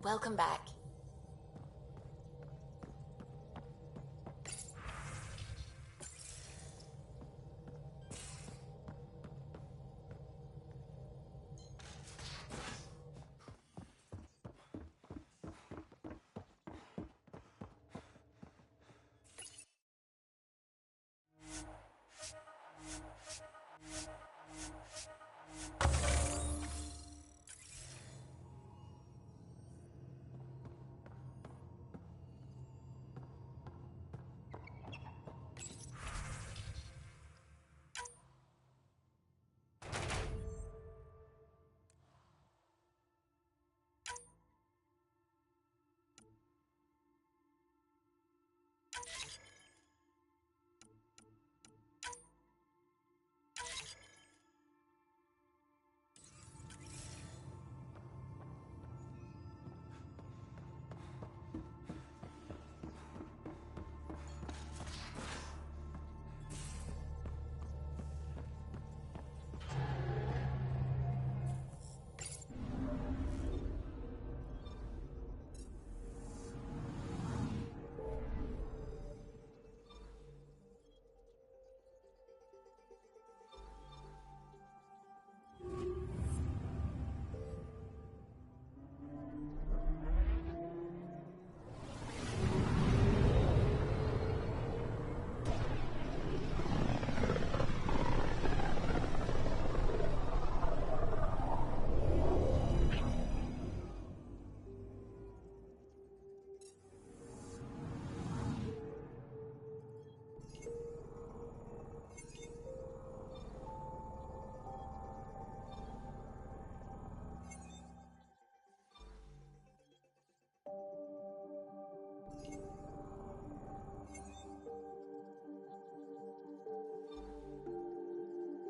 Welcome back.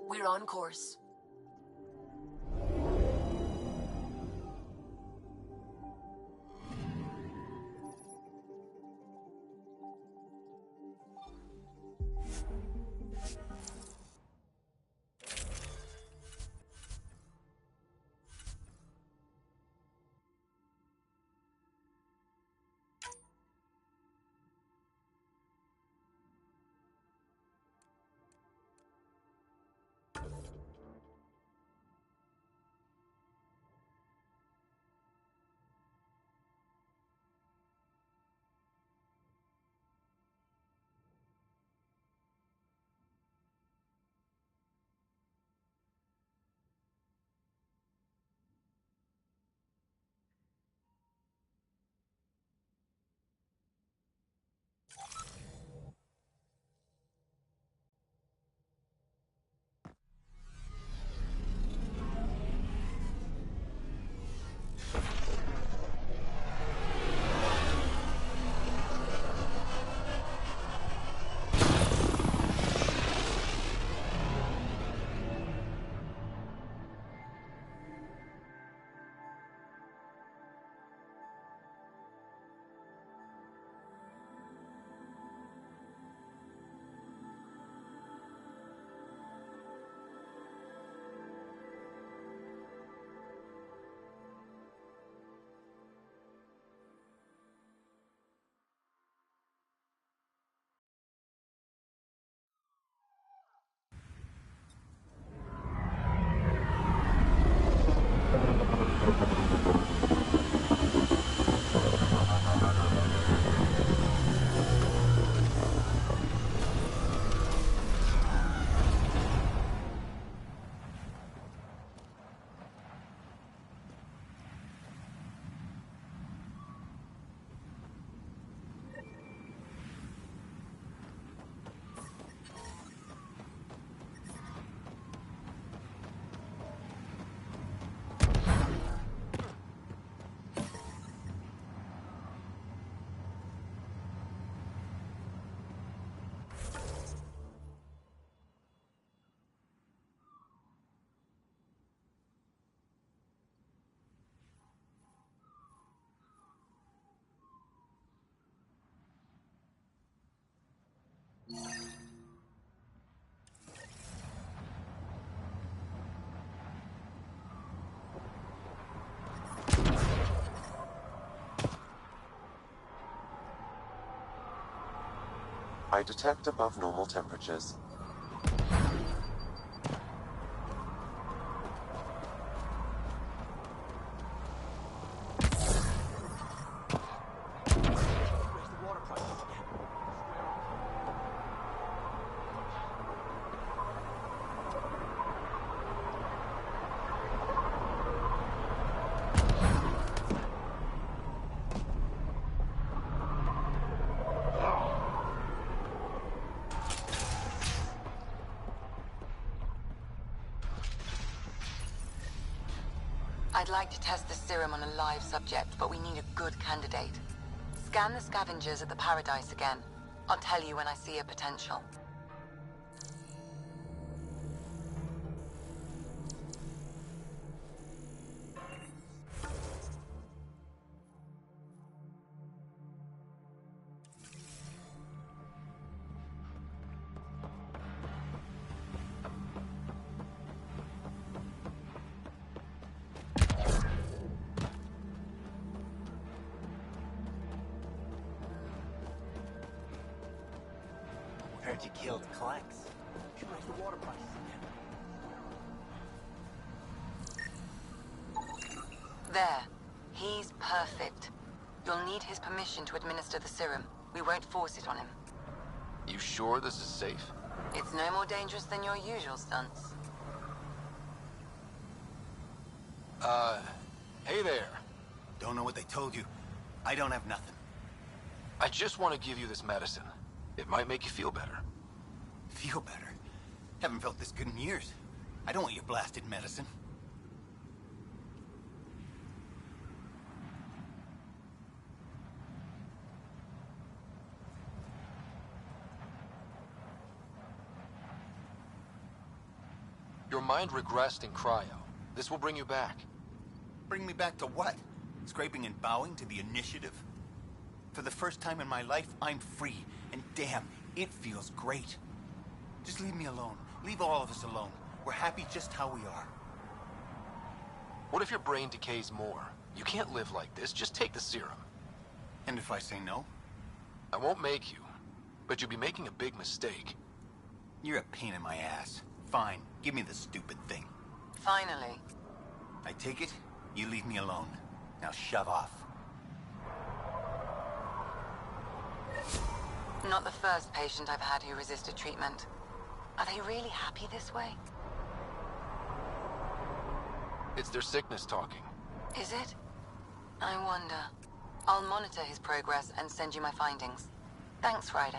We're on course. I detect above normal temperatures. I'd like to test the serum on a live subject, but we need a good candidate. Scan the scavengers at the Paradise again. I'll tell you when I see a potential. Heard you killed Klex. Should raise the water prices again. There. He's perfect. You'll need his permission to administer the serum. We won't force it on him. You sure this is safe? It's no more dangerous than your usual stunts. Hey there. Don't know what they told you. I don't have nothing. I just want to give you this medicine. It might make you feel better. Feel better? Haven't felt this good in years. I don't want your blasted medicine. Your mind regressed in cryo. This will bring you back. Bring me back to what? Scraping and bowing to the initiative? For the first time in my life, I'm free. And damn, it feels great. Just leave me alone. Leave all of us alone. We're happy just how we are. What if your brain decays more? You can't live like this. Just take the serum. And if I say no? I won't make you, but you'll be making a big mistake. You're a pain in my ass. Fine, give me the stupid thing. Finally. I take it, you leave me alone. Now shove off. Not the first patient I've had who resisted treatment. Are they really happy this way? It's their sickness talking. Is it? I wonder. I'll monitor his progress and send you my findings. Thanks, Ryder.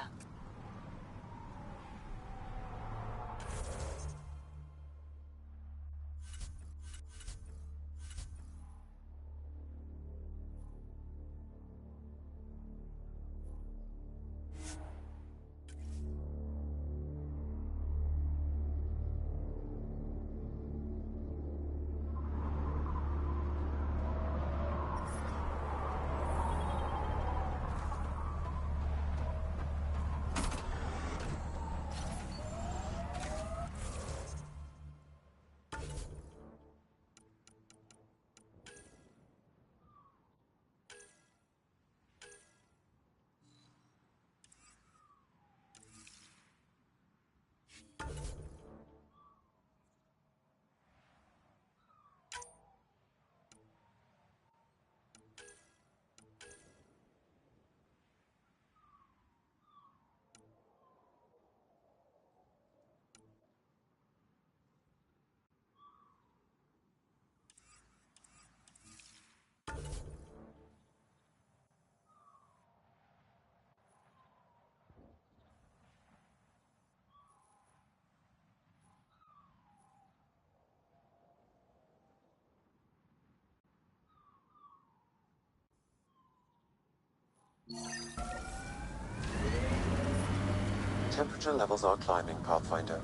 Temperature levels are climbing, Pathfinder.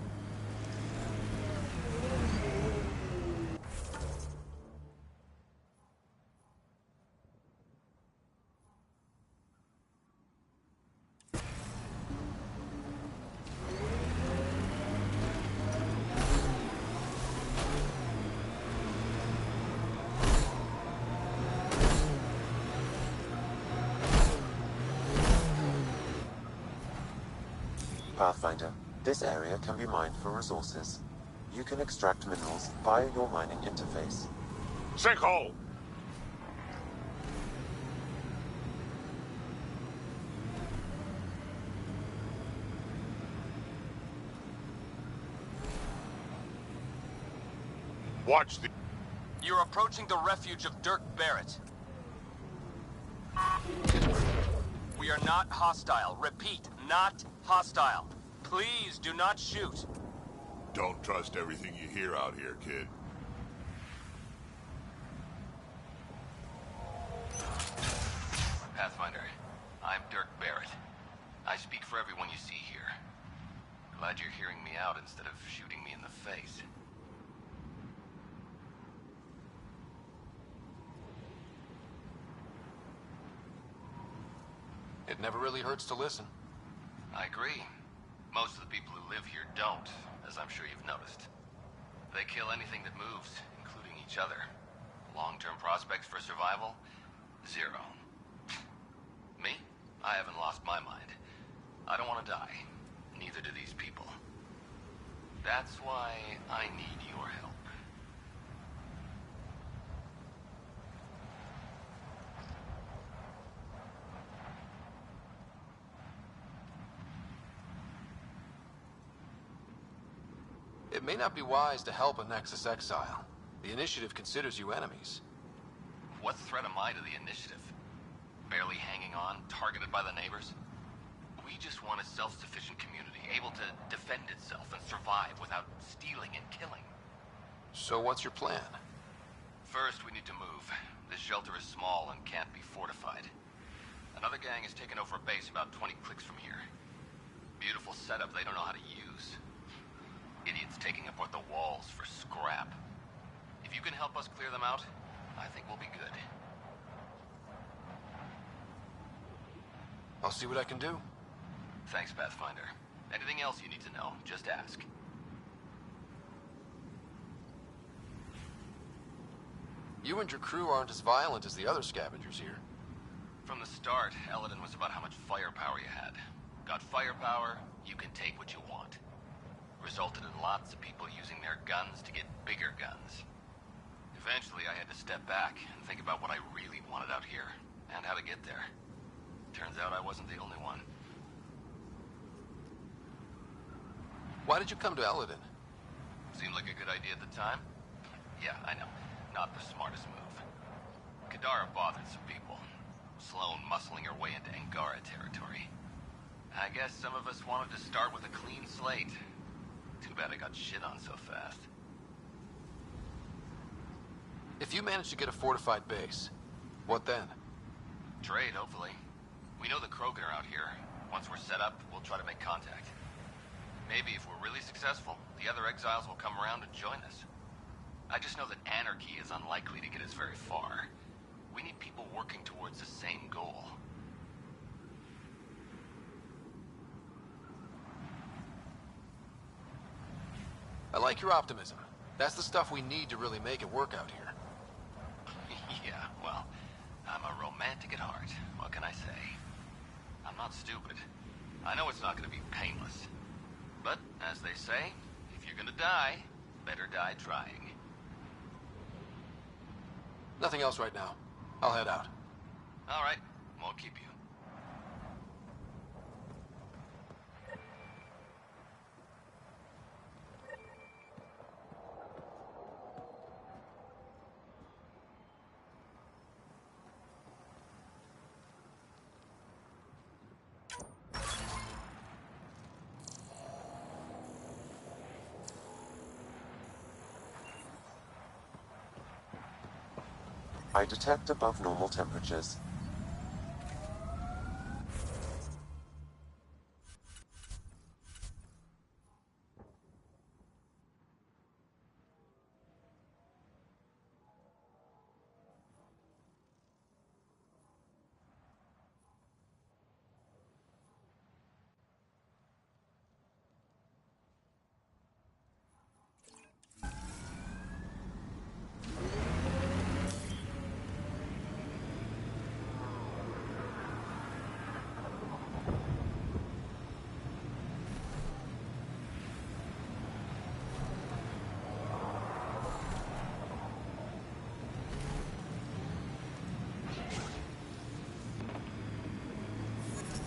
Pathfinder, this area can be mined for resources. You can extract minerals via your mining interface. Sinkhole! Watch the... You're approaching the refuge of Dirk Barrett. We are not hostile. Repeat, not hostile. Please do not shoot. Don't trust everything you hear out here, kid. Pathfinder, I'm Dirk Barrett. I speak for everyone you see here. Glad you're hearing me out instead of shooting me in the face. It never really hurts to listen. I agree. Most of the people who live here don't, as I'm sure you've noticed. They kill anything that moves, including each other. Long-term prospects for survival? Zero. Me? I haven't lost my mind. I don't want to die. Neither do these people. That's why I need your help. It may not be wise to help a Nexus exile. The Initiative considers you enemies. What threat am I to the Initiative? Barely hanging on, targeted by the neighbors? We just want a self-sufficient community, able to defend itself and survive without stealing and killing. So what's your plan? First, we need to move. This shelter is small and can't be fortified. Another gang has taken over a base about 20 clicks from here. Beautiful setup they don't know how to use. Idiots taking apart the walls for scrap. If you can help us clear them out, I think we'll be good. I'll see what I can do. Thanks, Pathfinder. Anything else you need to know, just ask. You and your crew aren't as violent as the other scavengers here. From the start, Eladin was about how much firepower you had. Got firepower, you can take what you want. Resulted in lots of people using their guns to get bigger guns. Eventually, I had to step back and think about what I really wanted out here, and how to get there. Turns out I wasn't the only one. Why did you come to Eladin? Seemed like a good idea at the time. Yeah, I know. Not the smartest move. Kadara bothered some people. Sloane muscling her way into Angara territory. I guess some of us wanted to start with a clean slate. Too bad I got shit on so fast. If you manage to get a fortified base, what then? Trade, hopefully. We know the Krogan are out here. Once we're set up, we'll try to make contact. Maybe if we're really successful, the other exiles will come around and join us. I just know that anarchy is unlikely to get us very far. We need people working towards the same goal. I like your optimism. That's the stuff we need to really make it work out here. Yeah, well, I'm a romantic at heart. What can I say? I'm not stupid. I know it's not going to be painless. But, as they say, if you're gonna die, better die trying. Nothing else right now. I'll head out. All right, won't keep you. I detect above normal temperatures.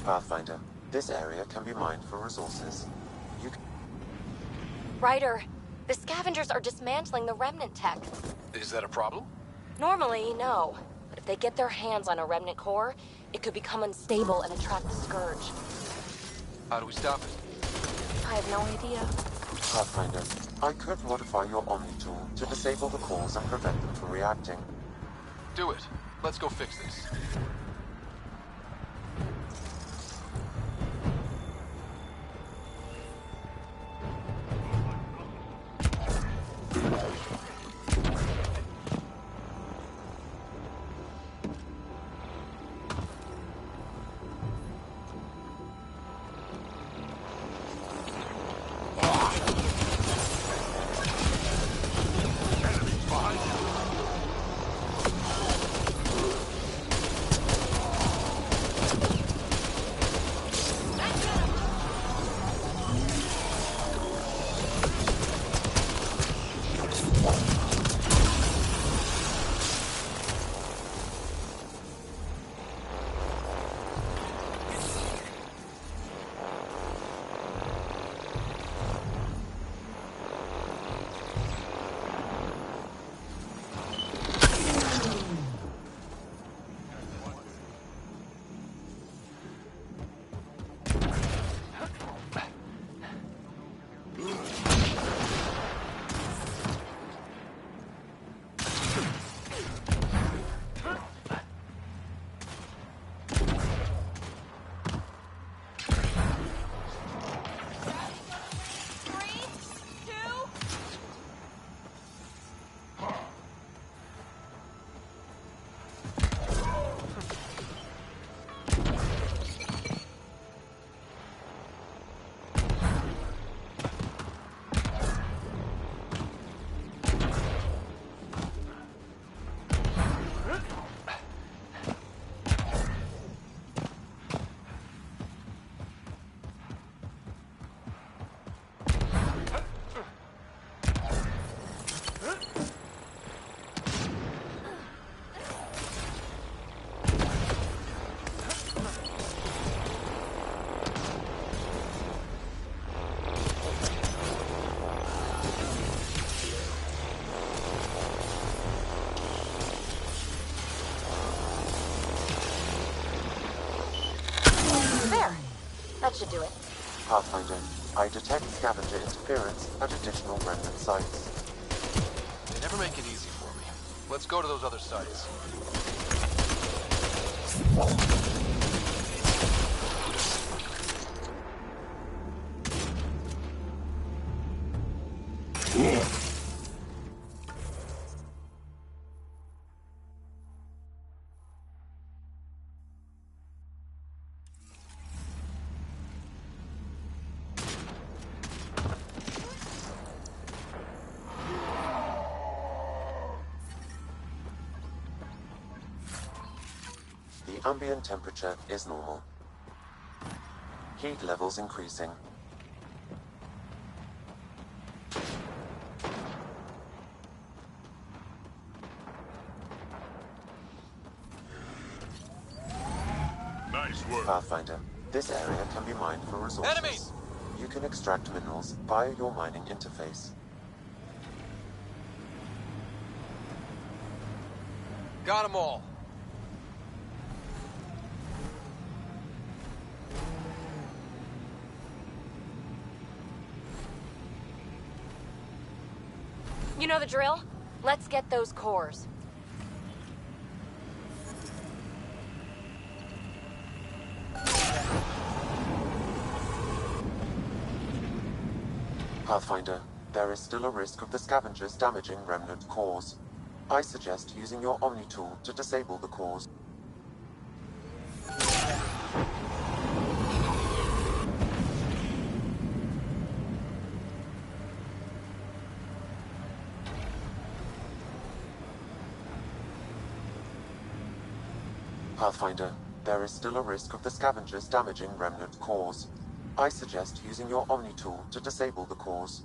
Pathfinder, this area can be mined for resources. You can... Ryder, the scavengers are dismantling the remnant tech. Is that a problem? Normally, no. But if they get their hands on a remnant core, it could become unstable and attract the Scourge. How do we stop it? I have no idea. Pathfinder, I could modify your Omni tool to disable the cores and prevent them from reacting. Do it. Let's go fix this. That should do it. Pathfinder, I detect scavenger interference at additional remnant sites. They never make it easy for me. Let's go to those other sites. The ambient temperature is normal. Heat levels increasing. Nice work. Pathfinder, this area can be mined for resources. Enemies! You can extract minerals via your mining interface. Got them all. You know the drill? Let's get those cores. Pathfinder, there is still a risk of the scavengers damaging remnant cores. I suggest using your Omni tool to disable the cores. Pathfinder, there is still a risk of the scavengers damaging remnant cores. I suggest using your Omni tool to disable the cores.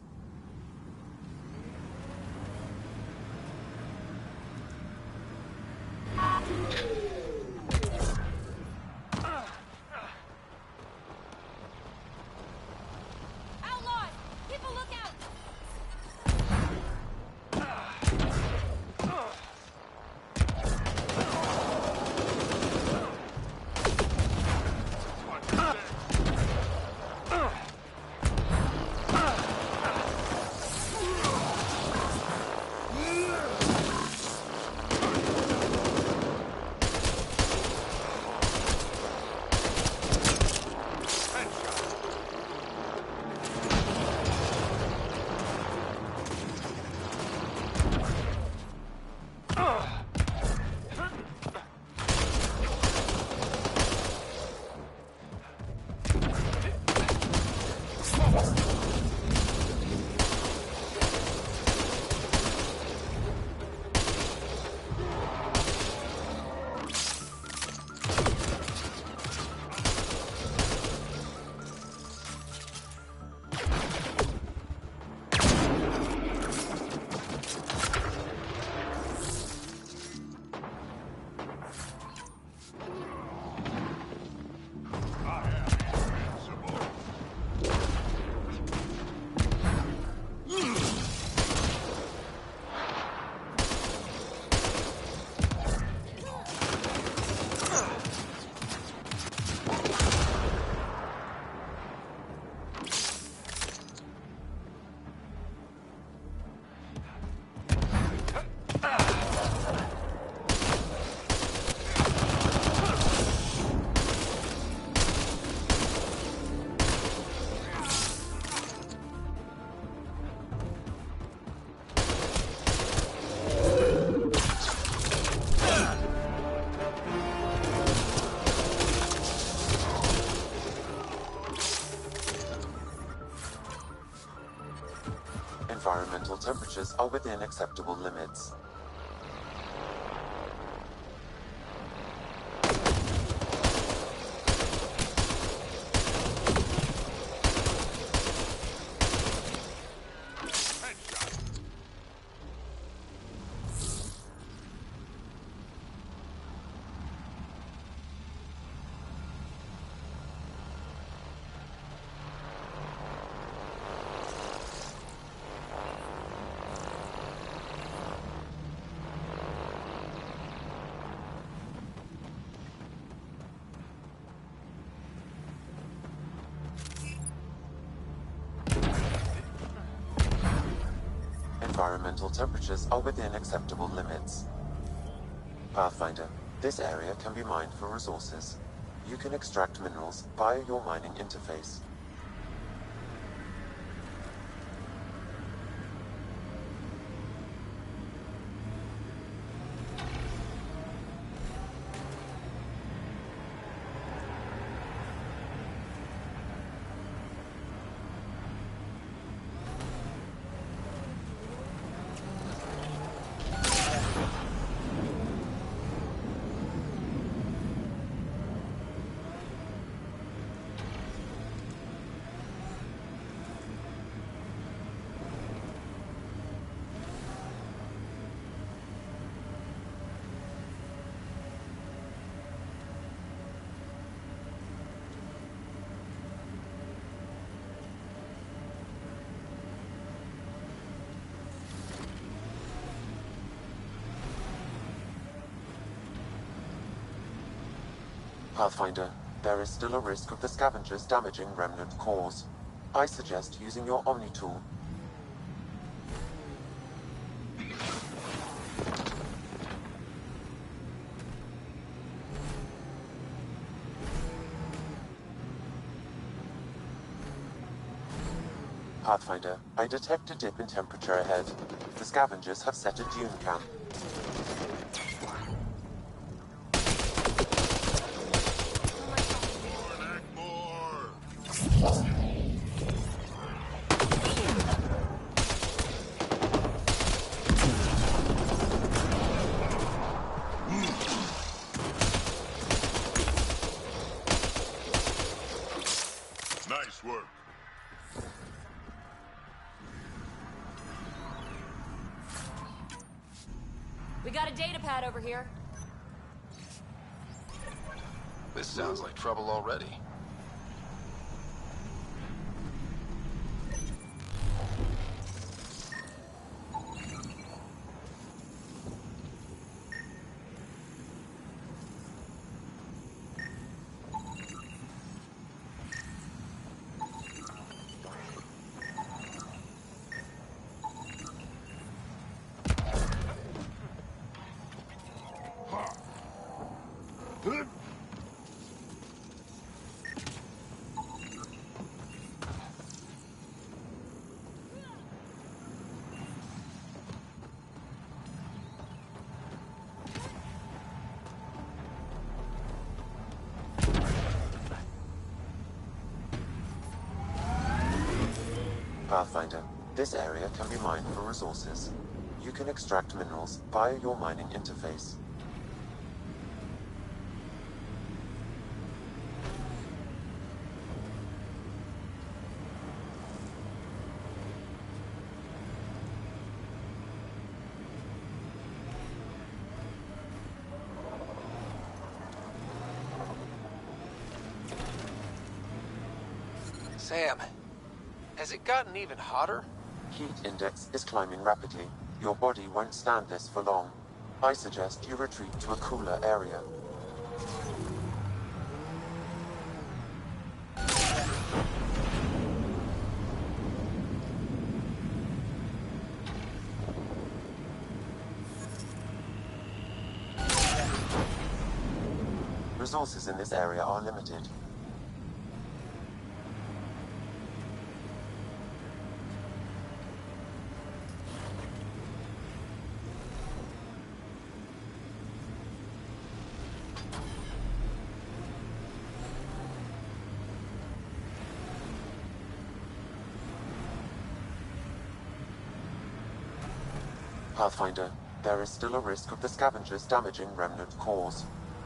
Environmental temperatures are within acceptable limits. Environmental temperatures are within acceptable limits. Pathfinder, this area can be mined for resources. You can extract minerals via your mining interface. Pathfinder, there is still a risk of the scavengers damaging remnant cores. I suggest using your Omni tool. Pathfinder, I detect a dip in temperature ahead. The scavengers have set a dune camp. Nice work. We got a data pad over here. This sounds like trouble already. Pathfinder, this area can be mined for resources. You can extract minerals via your mining interface. Sam, has it gotten even hotter? Heat index is climbing rapidly. Your body won't stand this for long. I suggest you retreat to a cooler area. Resources in this area are limited. Pathfinder, there is still a risk of the scavengers damaging remnant cores.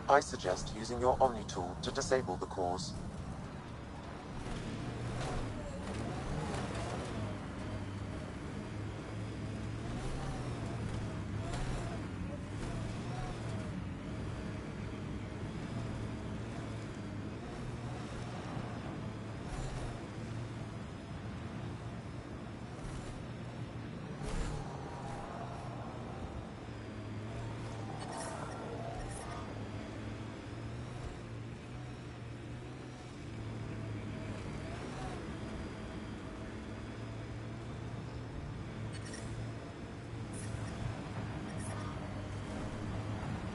I suggest using your Omni tool to disable the cores.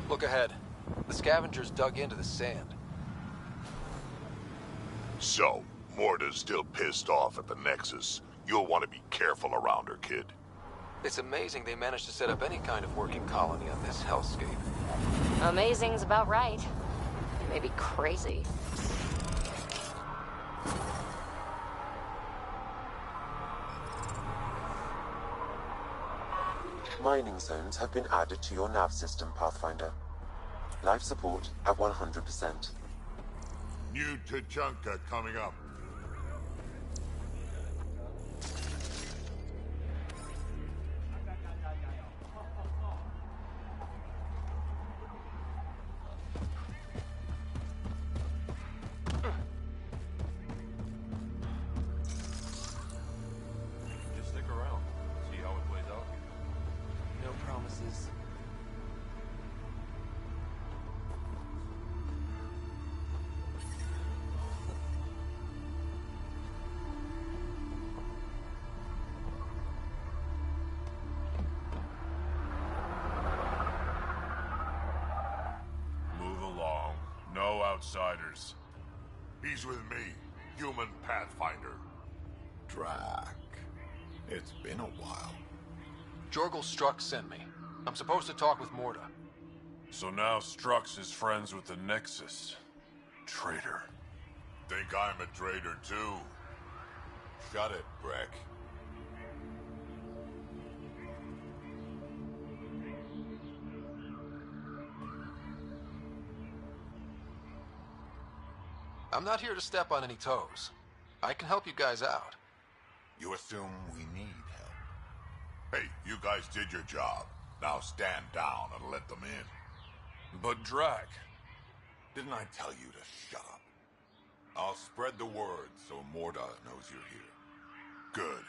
Look ahead. The scavengers dug into the sand. So, Morta's still pissed off at the Nexus. You'll want to be careful around her, kid. It's amazing they managed to set up any kind of working colony on this hellscape. Amazing's about right. Maybe crazy. Mining zones have been added to your nav system, Pathfinder. Life support at 100%. New Tachanka coming up. Just stick around. See how it plays out. No promises. Move along. No outsiders. He's with me, human Pathfinder. Drac. It's been a while. Jorgel Strux sent me. I'm supposed to talk with Morta. So now Strux is friends with the Nexus. Traitor. Think I'm a traitor too? Shut it, Breck. I'm not here to step on any toes. I can help you guys out. You assume we need help. Hey, you guys did your job. Now stand down and let them in. But Drac, Didn't I tell you to shut up? I'll spread the word so Morta knows you're here. Good.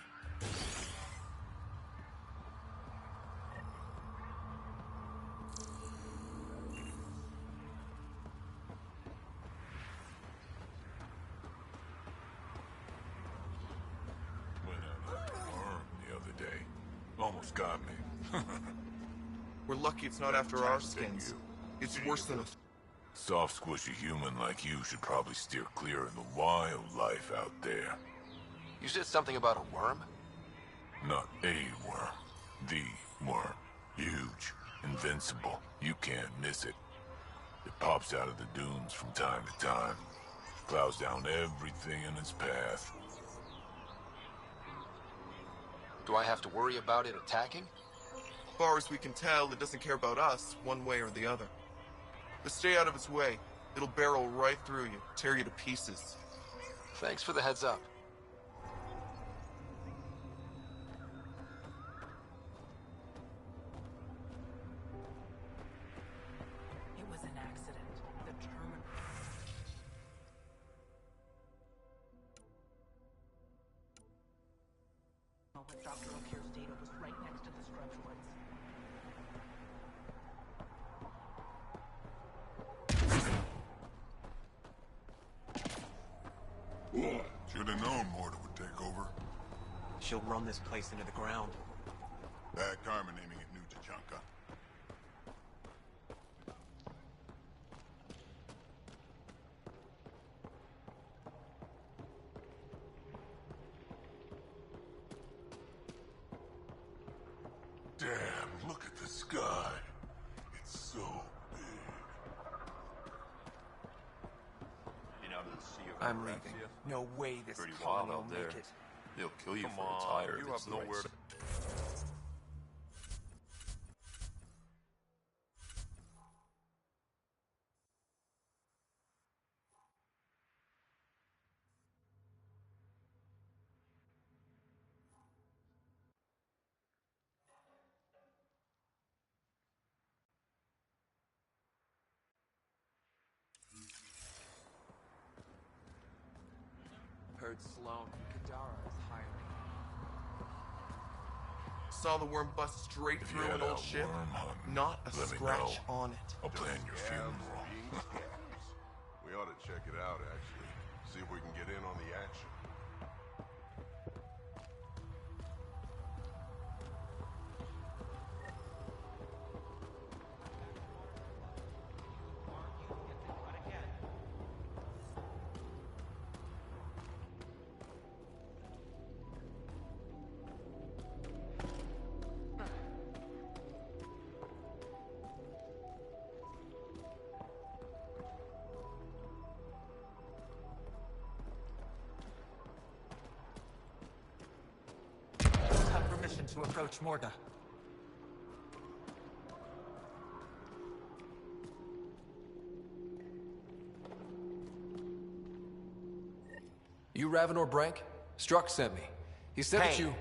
Went out of the arm the other day. Almost got me. We're lucky it's not after our skins. It's worse than a... Soft, squishy human like you should probably steer clear of the wild life out there. You said something about a worm? Not a worm. The worm. Huge. Invincible. You can't miss it. It pops out of the dunes from time to time. Plows down everything in its path. Do I have to worry about it attacking? As far as we can tell, it doesn't care about us, one way or the other. But stay out of its way. It'll barrel right through you, tear you to pieces. Thanks for the heads up. It was an accident. The terminal. With Dr. O'Keefe's data was right next to the structurals. Should have known Morta would take over. She'll run this place into the ground. Carmen aiming at New Tachanka. Damn, look at the sky. It's so big. I'm leaving. No way this Pretty colony wild will out make there. it. They'll kill you Come for a on, tire. you if it's have the right nowhere size. to... heard Sloan from Kadara is hiring. Saw the worm bust straight If you through had an old a ship. worm hunt, Not a let me scratch know. on it. I'll plan your funeral. We ought to check it out, actually. See if we can get in on the action. Have permission to approach Morga. You Ravenor Brank? Struck sent me. He said that you...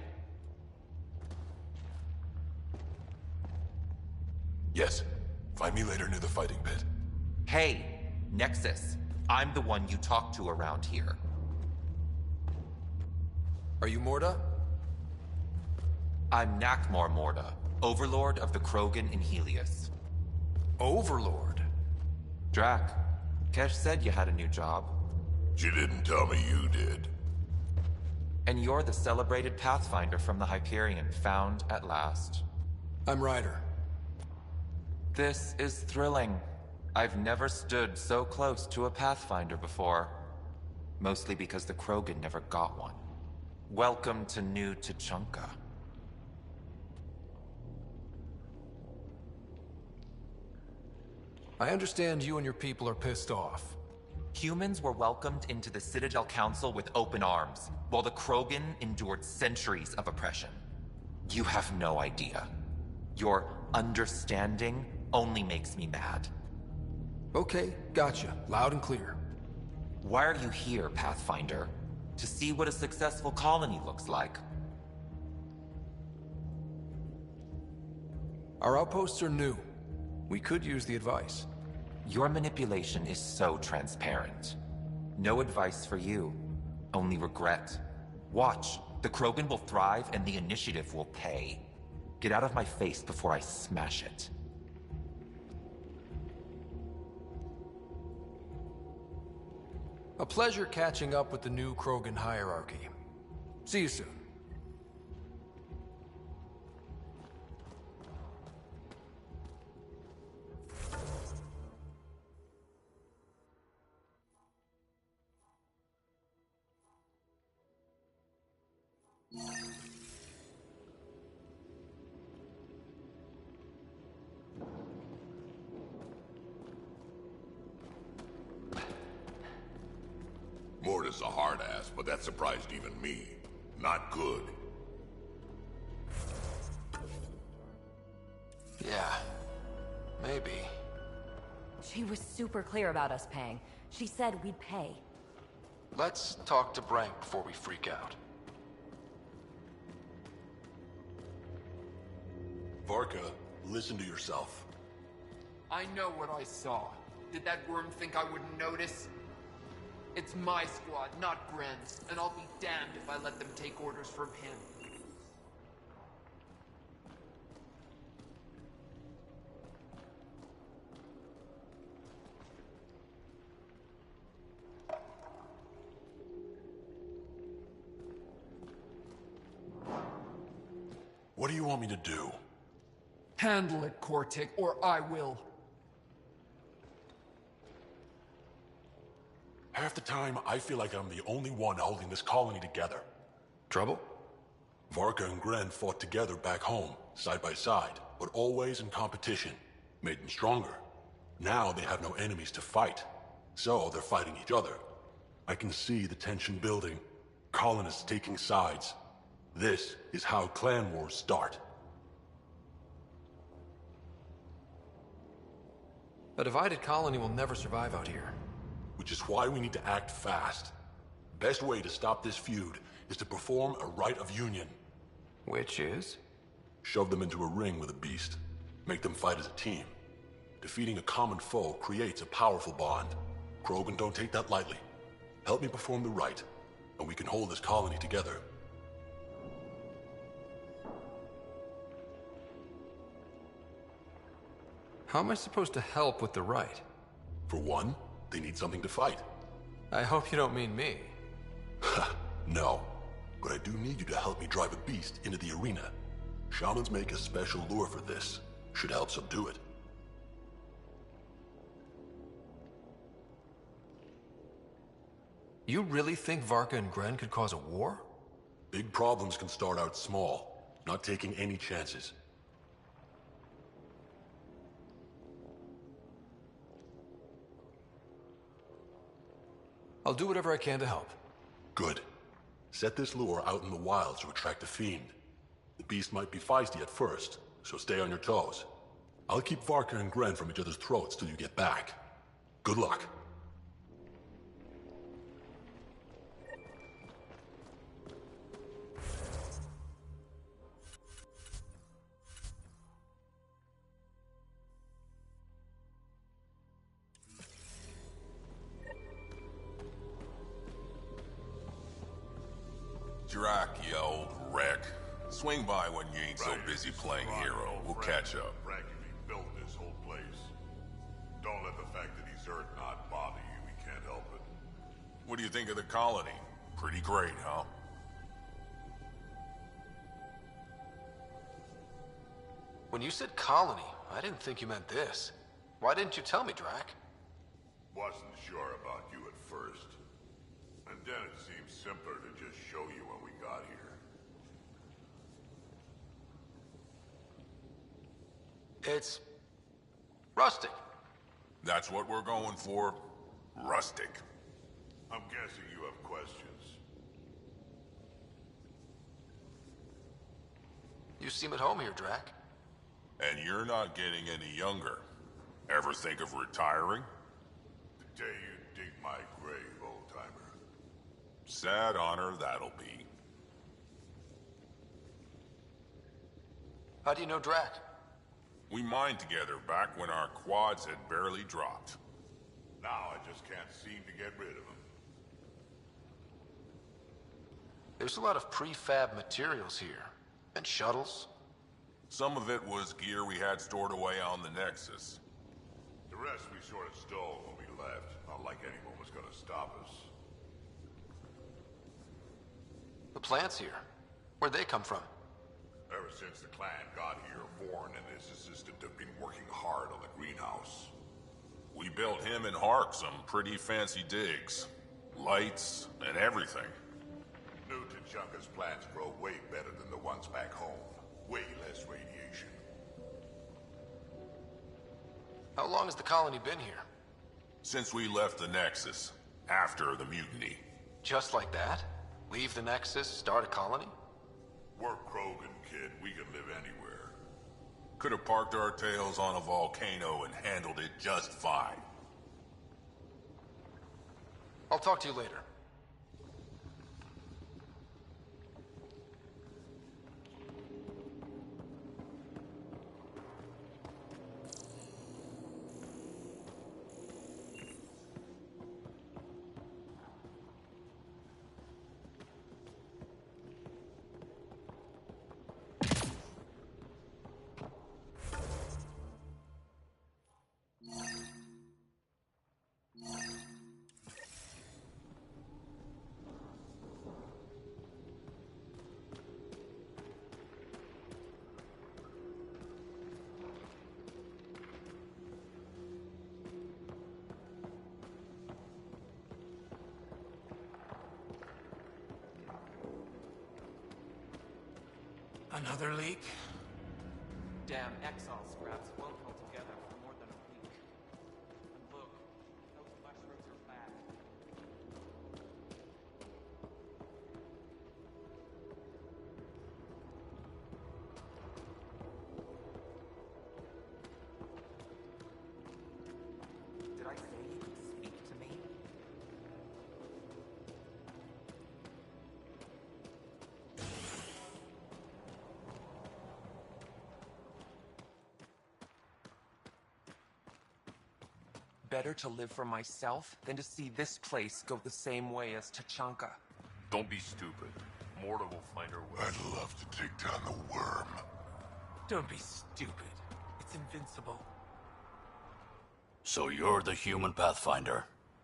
Yes. Find me later near the fighting pit. Hey, Nexus. I'm the one you talk to around here. Are you Morda? I'm Nakmor Morda, Overlord of the Krogan in Helios. Overlord? Drac, Kesh said you had a new job. She didn't tell me you did. And you're the celebrated Pathfinder from the Hyperion, found at last. I'm Ryder. This is thrilling. I've never stood so close to a Pathfinder before. Mostly because the Krogan never got one. Welcome to New Tuchanka. I understand you and your people are pissed off. Humans were welcomed into the Citadel Council with open arms, while the Krogan endured centuries of oppression. You have no idea. Your understanding only makes me mad. Okay, gotcha. Loud and clear. Why are you here, Pathfinder? To see what a successful colony looks like. Our outposts are new. We could use the advice. Your manipulation is so transparent. No advice for you, only regret. Watch, the Krogan will thrive and the Initiative will pay. Get out of my face before I smash it. A pleasure catching up with the new Krogan hierarchy. See you soon. Morda's a hard ass, but that surprised even me. Not good. Yeah, maybe. She was super clear about us paying. She said we'd pay. Let's talk to Brank before we freak out. Varka, listen to yourself. I know what I saw. Did that worm think I wouldn't notice? It's my squad, not Gren's, and I'll be damned if I let them take orders from him. What do you want me to do? Handle it, Kortik, or I will. Half the time, I feel like I'm the only one holding this colony together. Trouble? Varka and Gren fought together back home, side by side, but always in competition. Made them stronger. Now they have no enemies to fight, so they're fighting each other. I can see the tension building, colonists taking sides. This is how clan wars start. A divided colony will never survive out here. Which is why we need to act fast. Best way to stop this feud is to perform a rite of union. Which is? Shove them into a ring with a beast. Make them fight as a team. Defeating a common foe creates a powerful bond. Krogan don't take that lightly. Help me perform the rite. and we can hold this colony together. How am I supposed to help with the right? For one, they need something to fight. I hope you don't mean me. No, but I do need you to help me drive a beast into the arena. Shamans make a special lure for this. Should help subdue it. You really think Varka and Gren could cause a war? Big problems can start out small, not taking any chances. I'll do whatever I can to help. Good. Set this lure out in the wilds to attract a fiend. The beast might be feisty at first, so stay on your toes. I'll keep Varka and Gren from each other's throats till you get back. Good luck. Drac, you old wreck. Swing by when you ain't so busy playing hero. We'll catch up. Frankie built this whole place. Don't let the fact that he's Earth not bother you. He can't help it. What do you think of the colony? Pretty great, huh? When you said colony, I didn't think you meant this. Why didn't you tell me, Drac? Wasn't sure about you at first. And then it seemed simpler to just show you when we got here. It's rustic. That's what we're going for. Rustic. I'm guessing you have questions. You seem at home here, Drac. And you're not getting any younger. Ever think of retiring? The day you dig my grave, old-timer. Sad honor that'll be. How do you know Drac? We mined together back when our quads had barely dropped. Now I just can't seem to get rid of him. There's a lot of prefab materials here. And shuttles. Some of it was gear we had stored away on the Nexus. The rest we sort of stole when we left. Not like anyone was gonna stop us. The plants here. Where'd they come from? Ever since the clan got here, Vorn and his assistant have been working hard on the greenhouse. We built him and Hark some pretty fancy digs. Lights and everything. New Tuchanka's plants grow way better than the ones back home. Way less radiation. How long has the colony been here? Since we left the Nexus, after the mutiny. Just like that? Leave the Nexus, start a colony? We're Krogan, kid. We can live anywhere. Could have parked our tails on a volcano and handled it just fine. I'll talk to you later. Another leak? Damn exile scraps won't hold together for more than a week. And look, those mushrooms are back. Did I say you could speak to me? Better to live for myself than to see this place go the same way as Tuchanka. Don't be stupid. Morta will find her way. I'd love to take down the worm. Don't be stupid. It's invincible. So you're the human Pathfinder.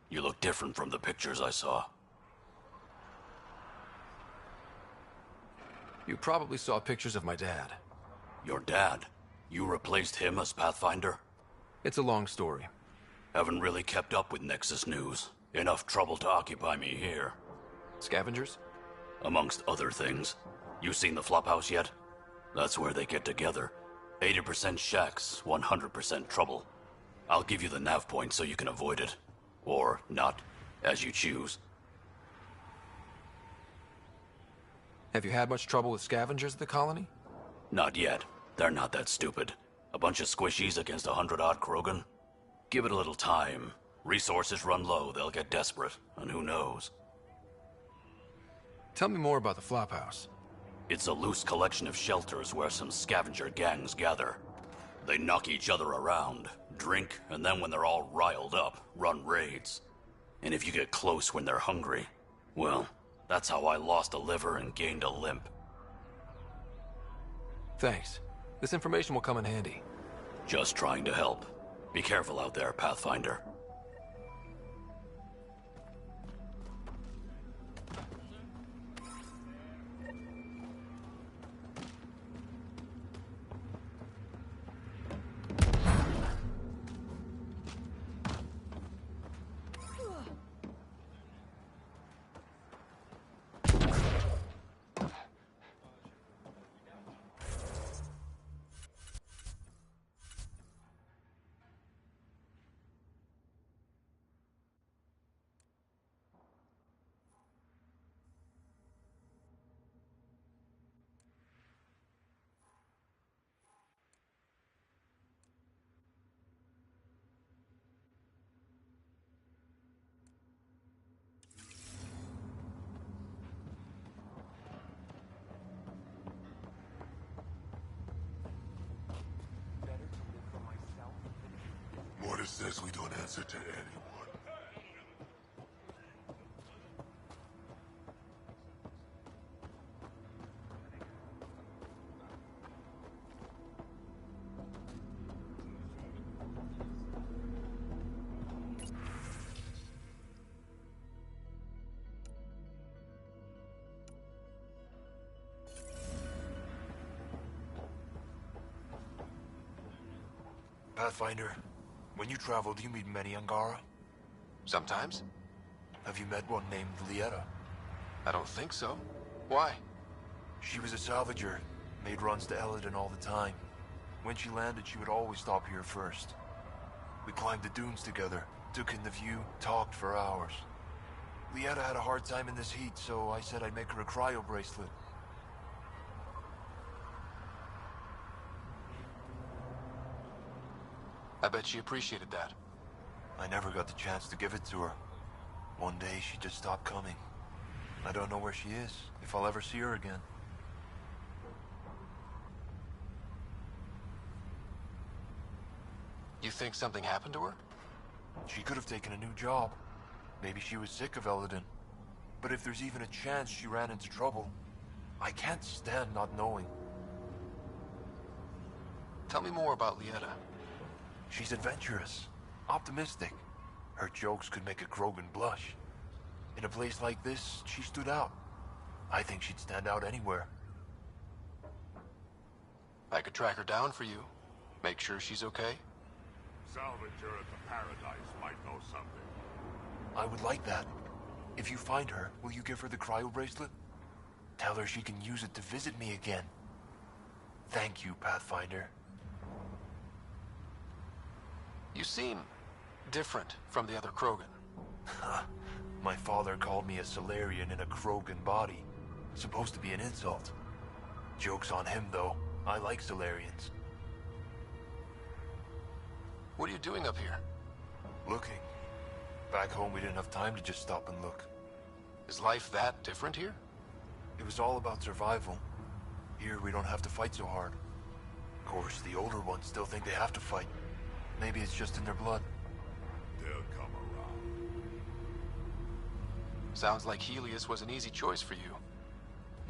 You look different from the pictures I saw. You probably saw pictures of my dad. Your dad? You replaced him as Pathfinder? It's a long story. Haven't really kept up with Nexus news. Enough trouble to occupy me here. Scavengers? Amongst other things. You seen the Flophouse yet? That's where they get together. 80% shacks, 100% trouble. I'll give you the nav point so you can avoid it. Or not, as you choose. Have you had much trouble with scavengers at the colony? Not yet. They're not that stupid. A bunch of squishies against 100-odd Krogan? Give it a little time. Resources run low, they'll get desperate, and who knows? Tell me more about the Flophouse. It's a loose collection of shelters where some scavenger gangs gather. They knock each other around, drink, and then when they're all riled up, run raids. And if you get close when they're hungry, well, that's how I lost a liver and gained a limp. Thanks. This information will come in handy. Just trying to help. Be careful out there, Pathfinder. Morta says we don't answer to anyone. Pathfinder, when you travel, do you meet many Angara? Sometimes. Have you met one named Lieta? I don't think so. Why? She was a salvager, made runs to Eladon all the time. When she landed, she would always stop here first. We climbed the dunes together, took in the view, talked for hours. Lieta had a hard time in this heat, so I said I'd make her a cryo bracelet. I bet she appreciated that. I never got the chance to give it to her. One day she just stopped coming. I don't know where she is, if I'll ever see her again. You think something happened to her? She could have taken a new job. Maybe she was sick of Eladon. But if there's even a chance she ran into trouble, I can't stand not knowing. Tell me more about Lieta. She's adventurous, optimistic. Her jokes could make a Krogan blush. In a place like this, she stood out. I think she'd stand out anywhere. I could track her down for you. Make sure she's okay. Salvager at the Paradise might know something. I would like that. If you find her, will you give her the cryo bracelet? Tell her she can use it to visit me again. Thank you, Pathfinder. You seem different from the other Krogan. My father called me a Solarian in a Krogan body. Supposed to be an insult. Joke's on him, though. I like Solarians. What are you doing up here? Looking. Back home, we didn't have time to just stop and look. Is life that different here? It was all about survival. Here, we don't have to fight so hard. Of course, the older ones still think they have to fight. Maybe it's just in their blood. They'll come around. Sounds like Helios was an easy choice for you.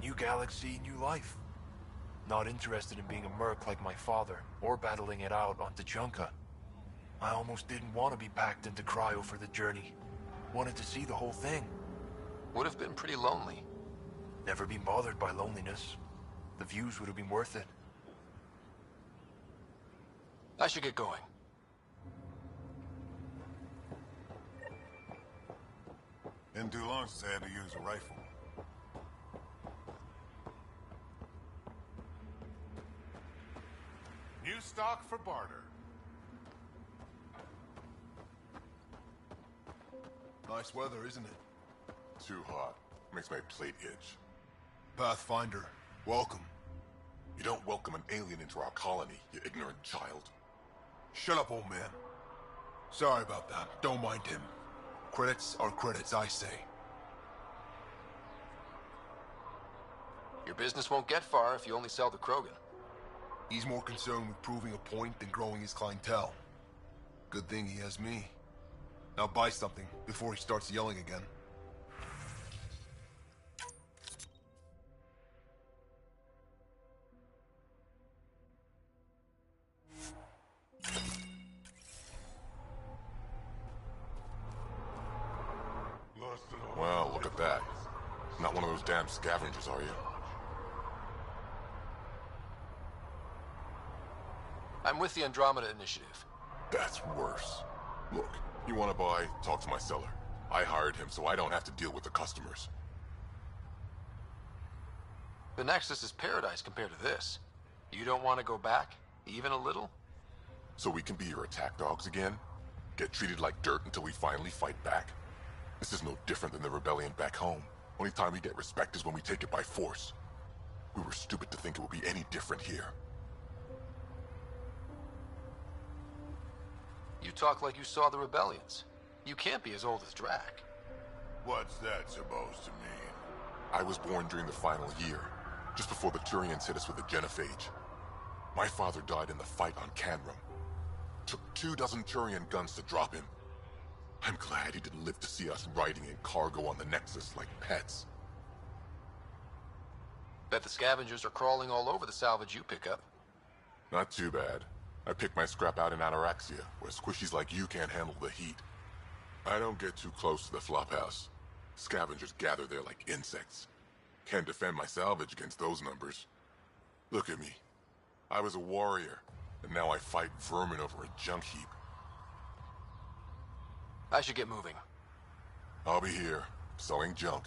New galaxy, new life. Not interested in being a merc like my father, or battling it out on Tachanka. I almost didn't want to be packed into cryo for the journey. Wanted to see the whole thing. Would have been pretty lonely. Never been bothered by loneliness. The views would have been worth it. I should get going. Been too long since I had to use a rifle. New stock for barter. Nice weather, isn't it? Too hot. Makes my plate itch. Pathfinder, welcome. You don't welcome an alien into our colony, you ignorant child. Shut up, old man. Sorry about that. Don't mind him. Credits are credits, I say. Your business won't get far if you only sell to Krogan. He's more concerned with proving a point than growing his clientele. Good thing he has me. Now buy something before he starts yelling again. Well, look at that. Not one of those damn scavengers, are you? I'm with the Andromeda Initiative. That's worse. Look, you want to buy, talk to my seller. I hired him so I don't have to deal with the customers. The Nexus is paradise compared to this. You don't want to go back, even a little? So we can be your attack dogs again? Get treated like dirt until we finally fight back? This is no different than the rebellion back home. Only time we get respect is when we take it by force. We were stupid to think it would be any different here. You talk like you saw the rebellions. You can't be as old as Drac. What's that supposed to mean? I was born during the final year, just before the Turians hit us with the Genophage. My father died in the fight on Canrum. Took 24 Turian guns to drop him. I'm glad he didn't live to see us riding in cargo on the Nexus like pets. Bet the scavengers are crawling all over the salvage you pick up. Not too bad. I pick my scrap out in Ataraxia, where squishies like you can't handle the heat. I don't get too close to the flophouse. Scavengers gather there like insects. Can't defend my salvage against those numbers. Look at me. I was a warrior, and now I fight vermin over a junk heap. I should get moving. I'll be here, selling junk.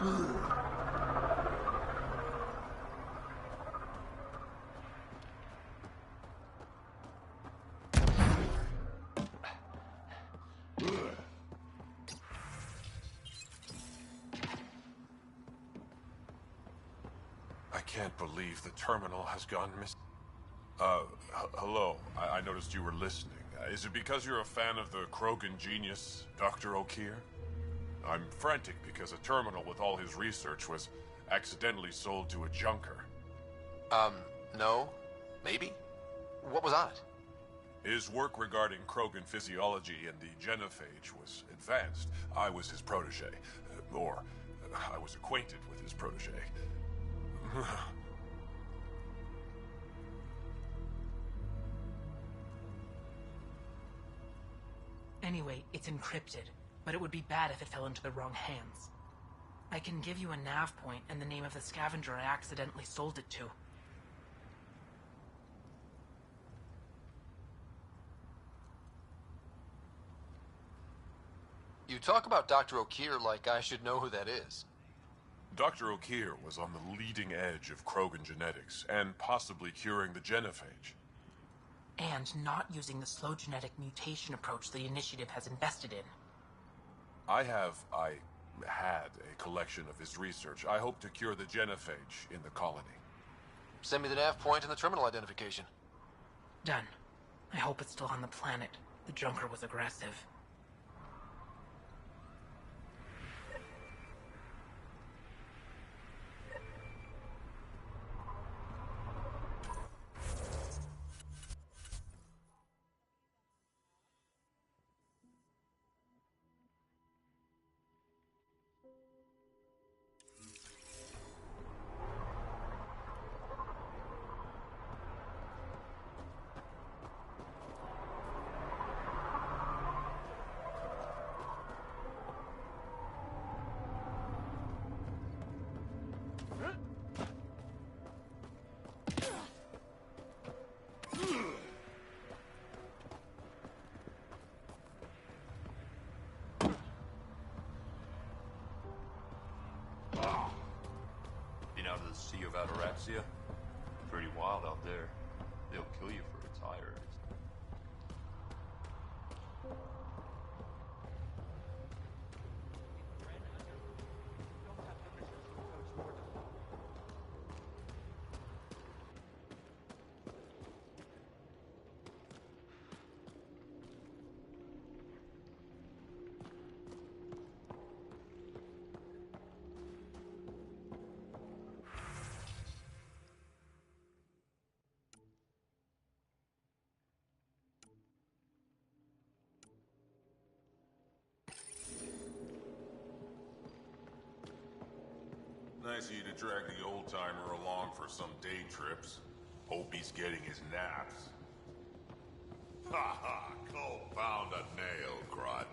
I can't believe the terminal has gone missing. Hello. I noticed you were listening. Is it because you're a fan of the Krogan genius, Dr. O'Keir? I'm frantic because a terminal with all his research was accidentally sold to a junker. No. Maybe? What was on it? His work regarding Krogan physiology and the genophage was advanced. I was his protege. Or, I was acquainted with his protege. Anyway, it's encrypted, but it would be bad if it fell into the wrong hands. I can give you a nav point and the name of the scavenger I accidentally sold it to. You talk about Dr. O'Keir like I should know who that is. Dr. O'Keir was on the leading edge of Krogan genetics, and possibly curing the genophage. And not using the slow genetic mutation approach the Initiative has invested in. I had a collection of his research. I hope to cure the genophage in the colony. Send me the nav point and the terminal identification. Done. I hope it's still on the planet. The junker was aggressive. Been out of the Sea of Ataraxia? Pretty wild out there. They'll kill you for its higher. Nice of you to drag the old-timer along for some day trips. Hope he's getting his naps. Ha ha! Go pound a nail, Crot.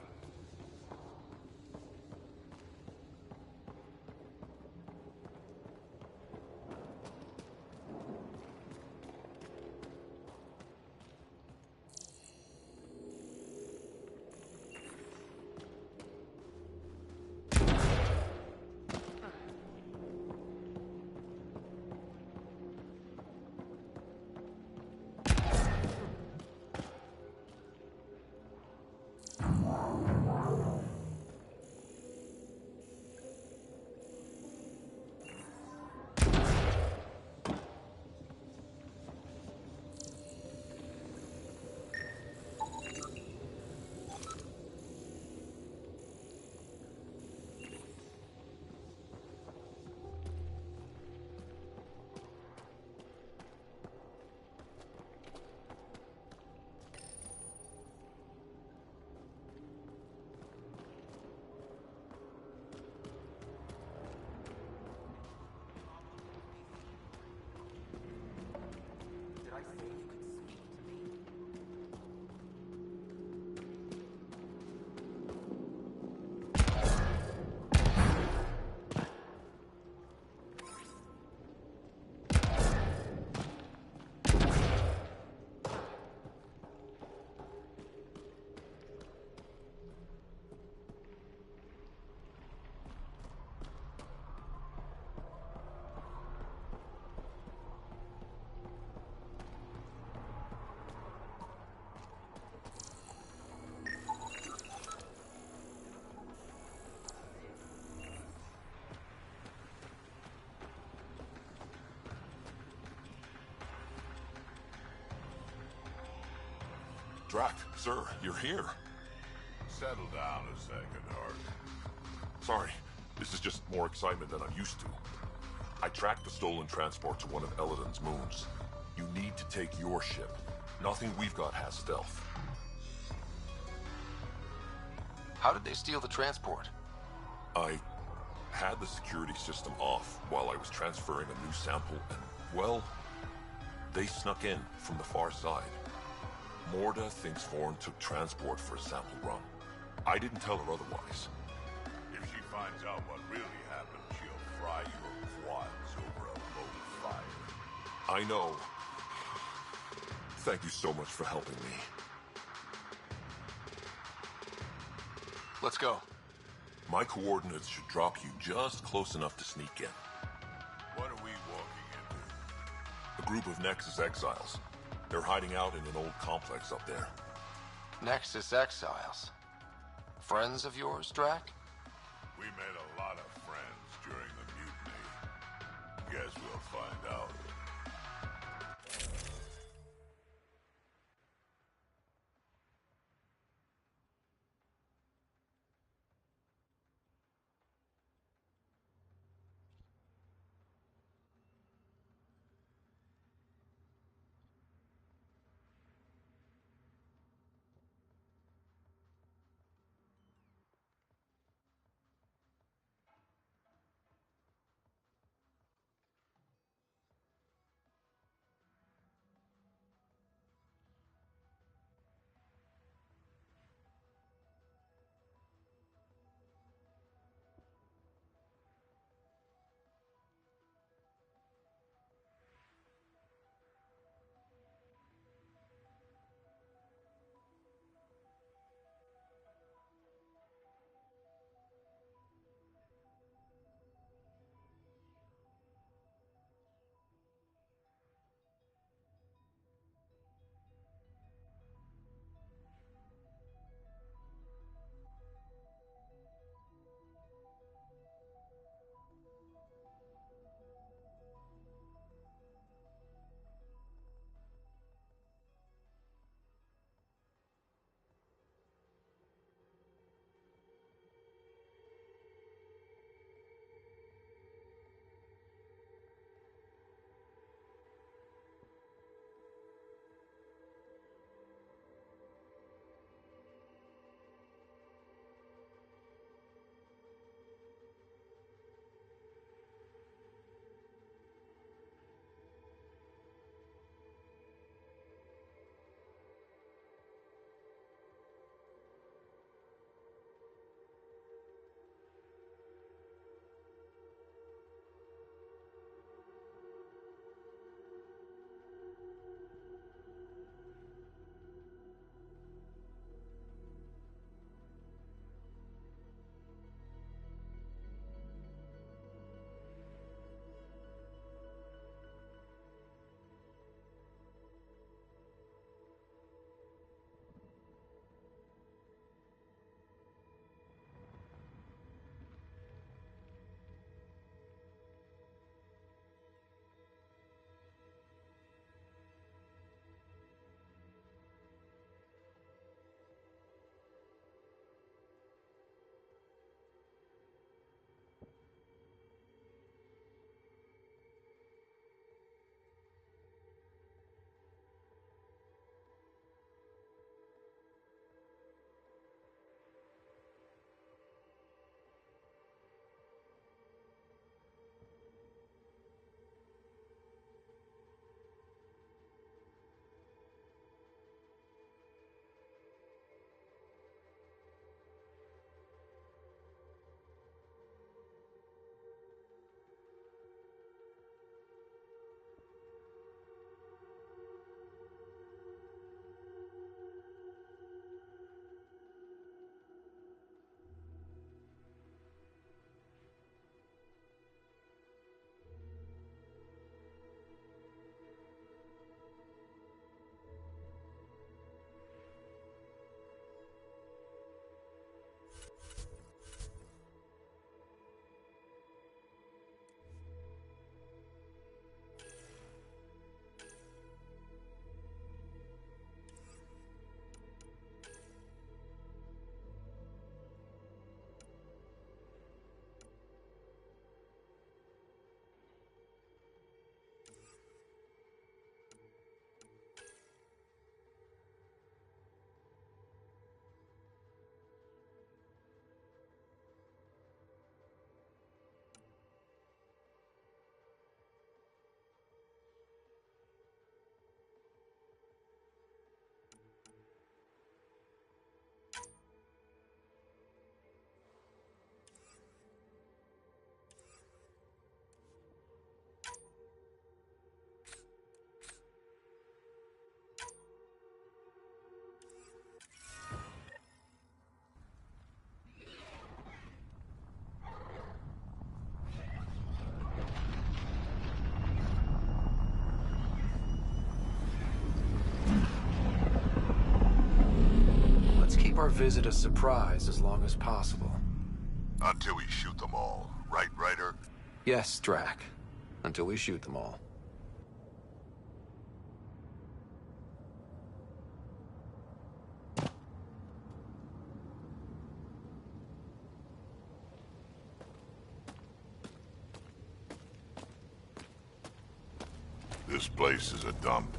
Drac, sir, you're here. Settle down a second, Hart. Sorry, this is just more excitement than I'm used to. I tracked the stolen transport to one of Eladon's moons. You need to take your ship. Nothing we've got has stealth. How did they steal the transport? I had the security system off while I was transferring a new sample and, well, they snuck in from the far side. Morda thinks Horn took transport for a sample run. I didn't tell her otherwise. If she finds out what really happened, she'll fry your quads over a boat of fire. I know. Thank you so much for helping me. Let's go. My coordinates should drop you just close enough to sneak in. What are we walking into? A group of Nexus exiles. They're hiding out in an old complex up there. Nexus exiles. Friends of yours, Drac? We made a lot of friends during the mutiny. Guess we'll find out. keep our visit a surprise as long as possible. Until we shoot them all, right, Ryder? Yes, Drac. Until we shoot them all. This place is a dump.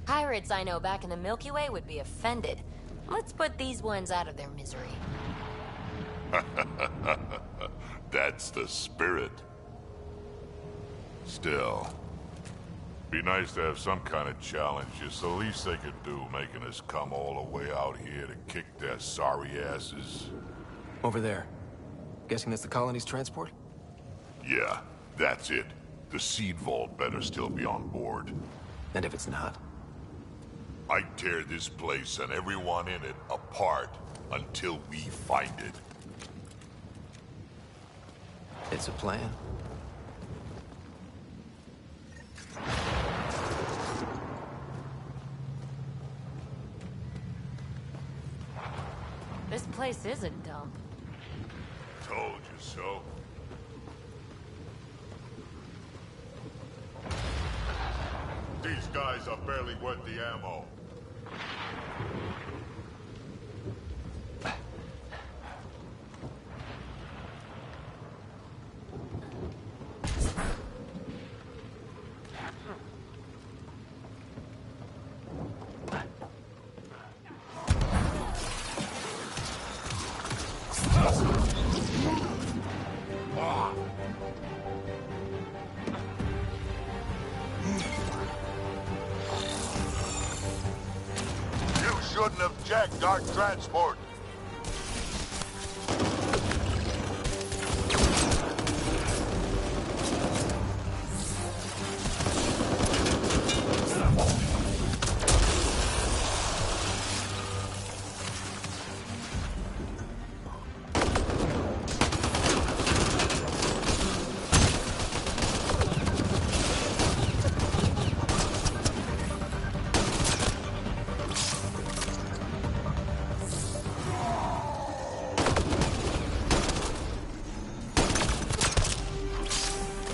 Pirates I know back in the Milky Way would be offended. Let's put these ones out of their misery. That's the spirit. Still, be nice to have some kind of challenge. It's the least they could do, making us come all the way out here to kick their sorry asses. Over there. Guessing that's the colony's transport? Yeah, that's it. The seed vault better still be on board. And if it's not? I'd tear this place and everyone in it apart until we find it. It's a plan. This place is a dump. Told you so. These guys are barely worth the ammo. Shouldn't have jacked our transport.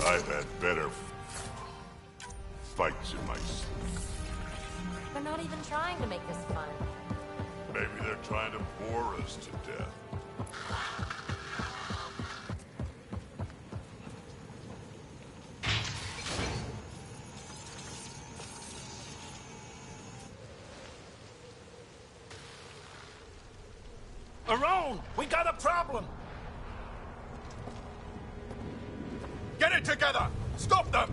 I've had better fights in my sleep. They're not even trying to make this fun. Maybe they're trying to bore us to death. Around! We got a problem! Get it together! Stop them!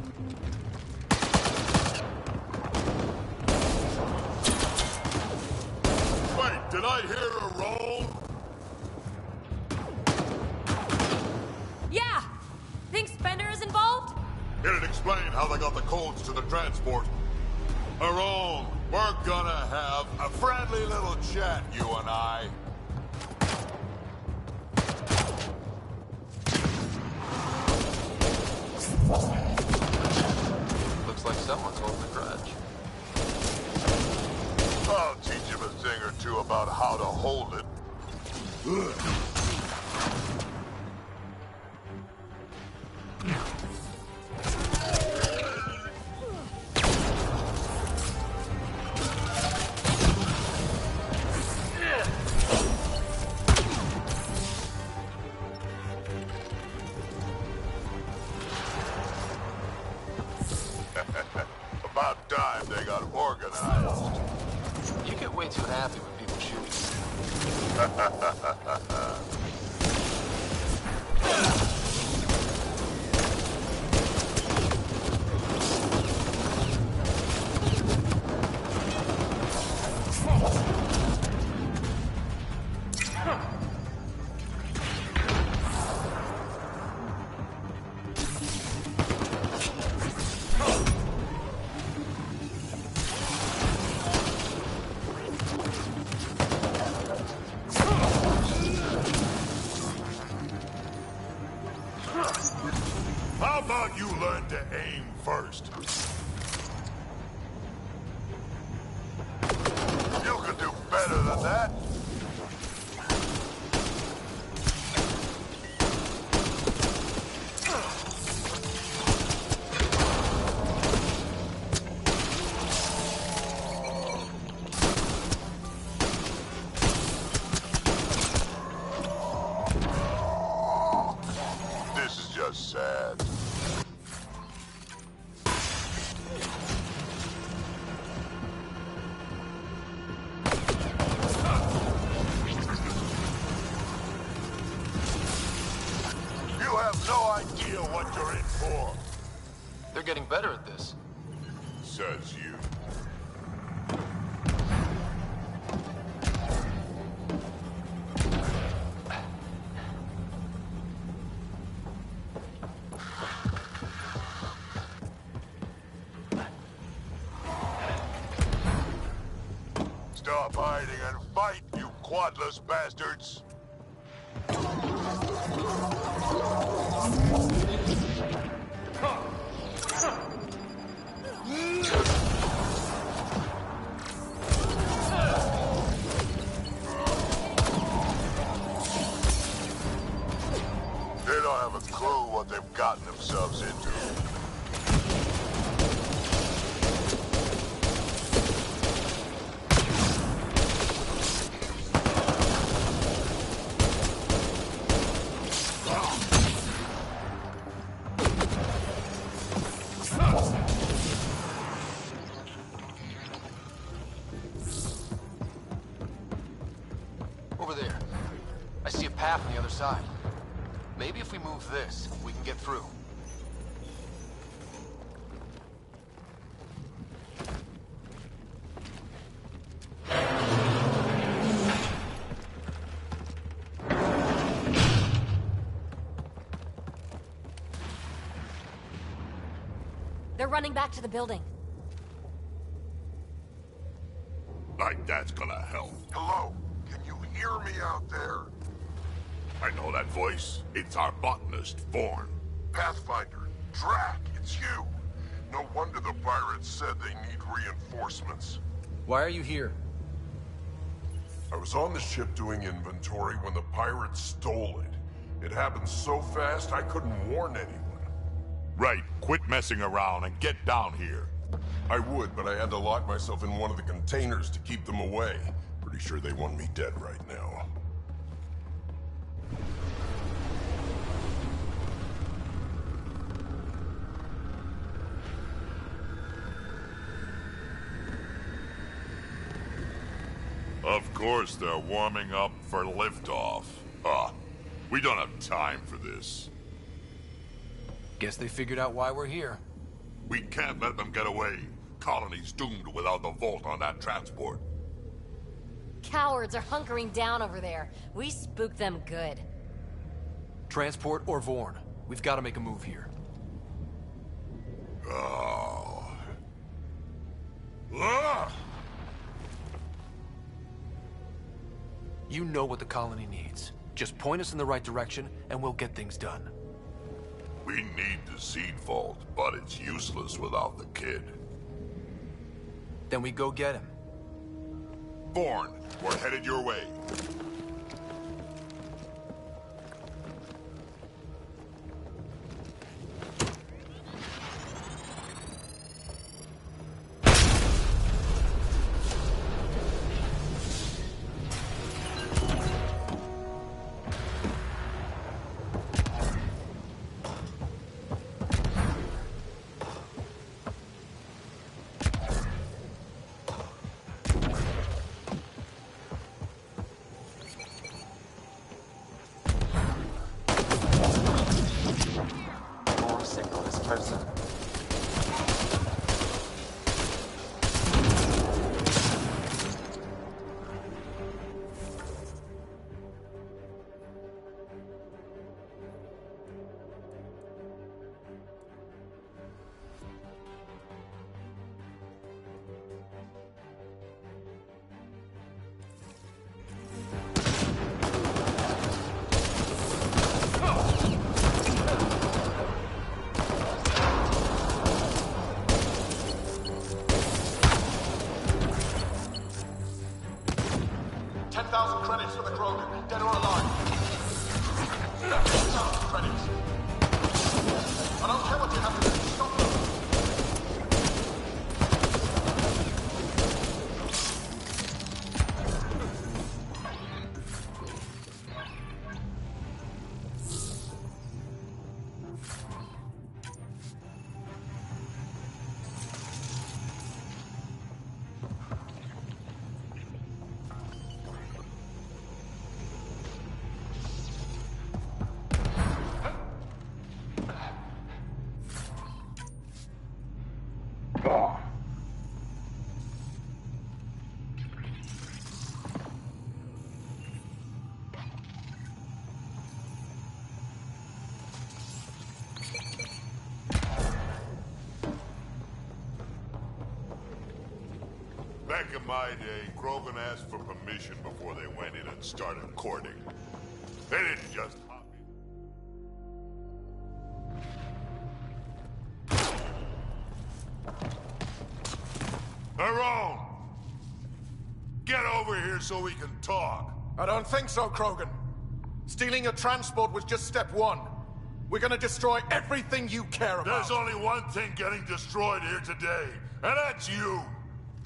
Wait, did I hear a roll? Yeah! Think Spender is involved? It'd explain how they got the codes to the transport. Aron, we're gonna have a friendly little chat, you and I. Looks like someone's holding a grudge. I'll teach him a thing or two about how to hold it. About time they got organized. You get way too happy when people shoot that? This is just sad. You have no idea what you're in for. They're getting better at this. Says you. Stop hiding and fight, you quadless bastards! They don't have a clue what they've gotten themselves into. Over there. I see a path on the other side. Maybe if we move this, we can get through. They're running back to the building. Like that's gonna help. Hello? Can you hear me out there? I know that voice. It's our botanist, Vorn. Pathfinder, Drac, it's you. No wonder the pirates said they need reinforcements. Why are you here? I was on the ship doing inventory when the pirates stole it. It happened so fast I couldn't warn anyone. Right, quit messing around and get down here. I would, but I had to lock myself in one of the containers to keep them away. Pretty sure they want me dead right now. Of course they're warming up for liftoff. We don't have time for this. Guess they figured out why we're here. We can't let them get away. Colony's doomed without the vault on that transport. Cowards are hunkering down over there. We spooked them good. Transport or Vorn. We've got to make a move here. Oh. You know what the colony needs. Just point us in the right direction, and we'll get things done. We need the seed vault, but it's useless without the kid. Then we go get him. Vorn, we're headed your way. credits for the Krogan, dead or alive. 10,000 credits. I don't care what you have to do, stop them. Back in my day, Krogan asked for permission before they went in and started courting. They didn't just hop in. Tyrone! Get over here so we can talk. I don't think so, Krogan. Stealing a transport was just step one. We're gonna destroy everything you care about. There's only one thing getting destroyed here today, and that's you.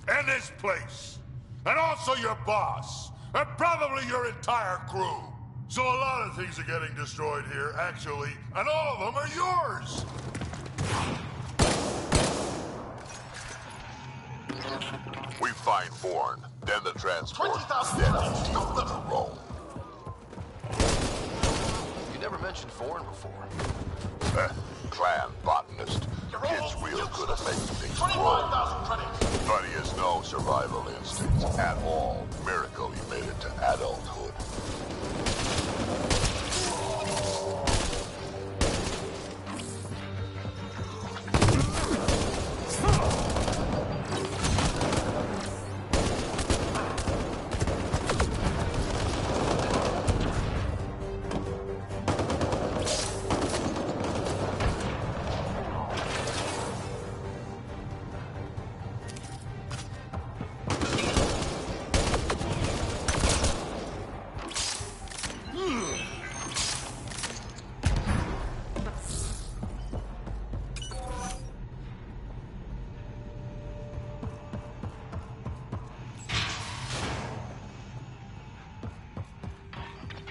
And this place. And also your boss. And probably your entire crew. So a lot of things are getting destroyed here, actually, and all of them are yours! We find Bourne, then the transport, 20,000 then credits, stop them! roll. You never mentioned foreign before. Clan botanist. Kid's real good at making things 25,000 credits! But he has no survival instincts at all. Miracle he made it to adulthood.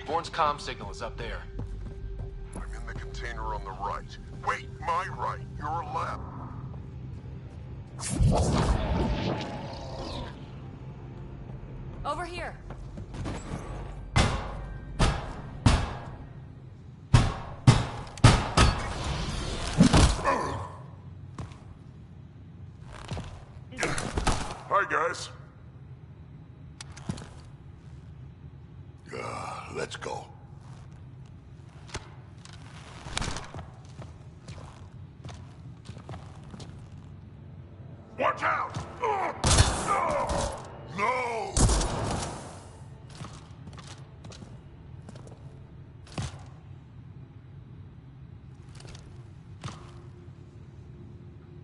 Bourne's comm signal is up there. I'm in the container on the right. Wait, my right. Your left. Over here. Hi, guys. Let's go. Watch out! No!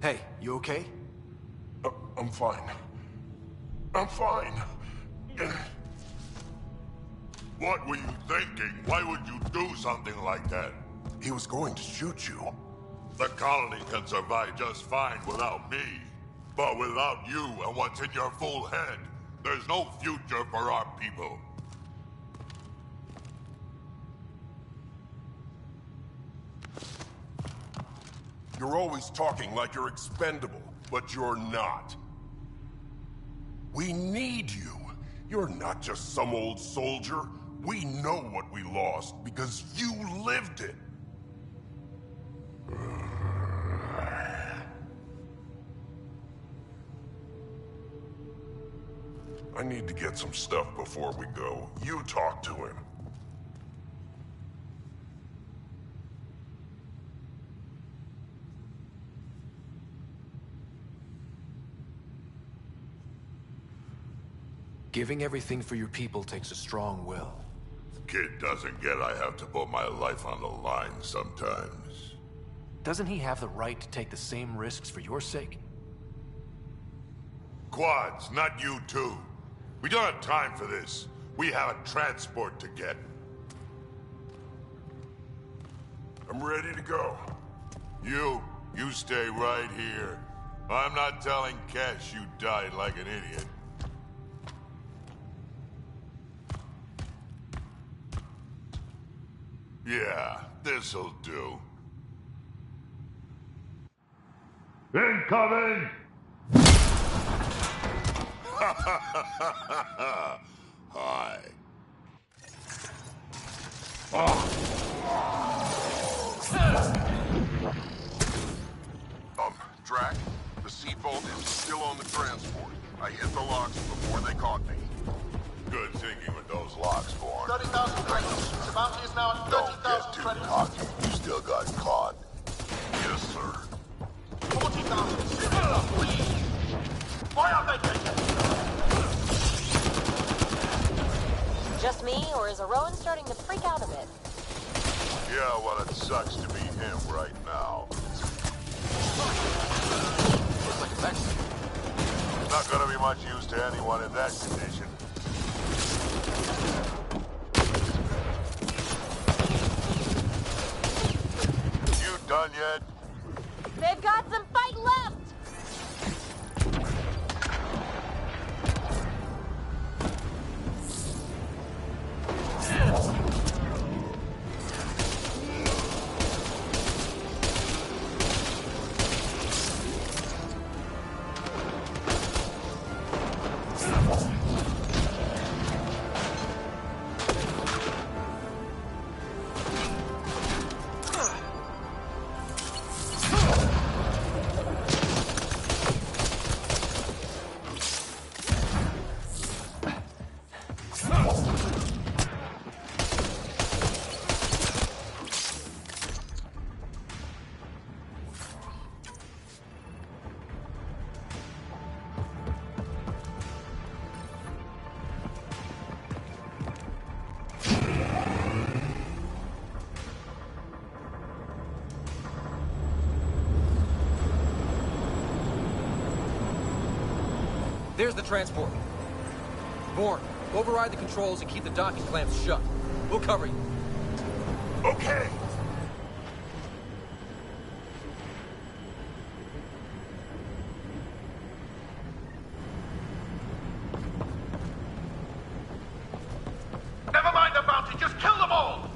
Hey, you okay? I'm fine. I'm fine. What were you thinking? Why would you do something like that? He was going to shoot you. The colony can survive just fine without me. But without you and what's in your full head, there's no future for our people. You're always talking like you're expendable, but you're not. We need you. You're not just some old soldier. We know what we lost because you lived it. I need to get some stuff before we go. You talk to him. Giving everything for your people takes a strong will. Kid doesn't get I have to put my life on the line sometimes. Doesn't he have the right to take the same risks for your sake? Quads, not you two. We don't have time for this. We have a transport to get. I'm ready to go. You stay right here. I'm not telling Cash you died like an idiot. Yeah, this'll do. Incoming! Hi. Drac, the seat vault is still on the transport. I hit the locks before they caught me. Good thinking with those locks, Vaughn. 30,000 credits. The bounty is now at Don't 30,000 get too credits. cocky. You still got caught. Yes, sir. 40,000. Please. Why aren't they taking? Just me, or is Rowan starting to freak out a bit? Yeah, well, it sucks to be him right now. Looks like a Mexican. Not gonna be much use to anyone in that condition. You done yet? They've got some fight left! There's the transport. Bourne, override the controls and keep the docking clamps shut. We'll cover you. Okay. Never mind the bounty, just kill them all!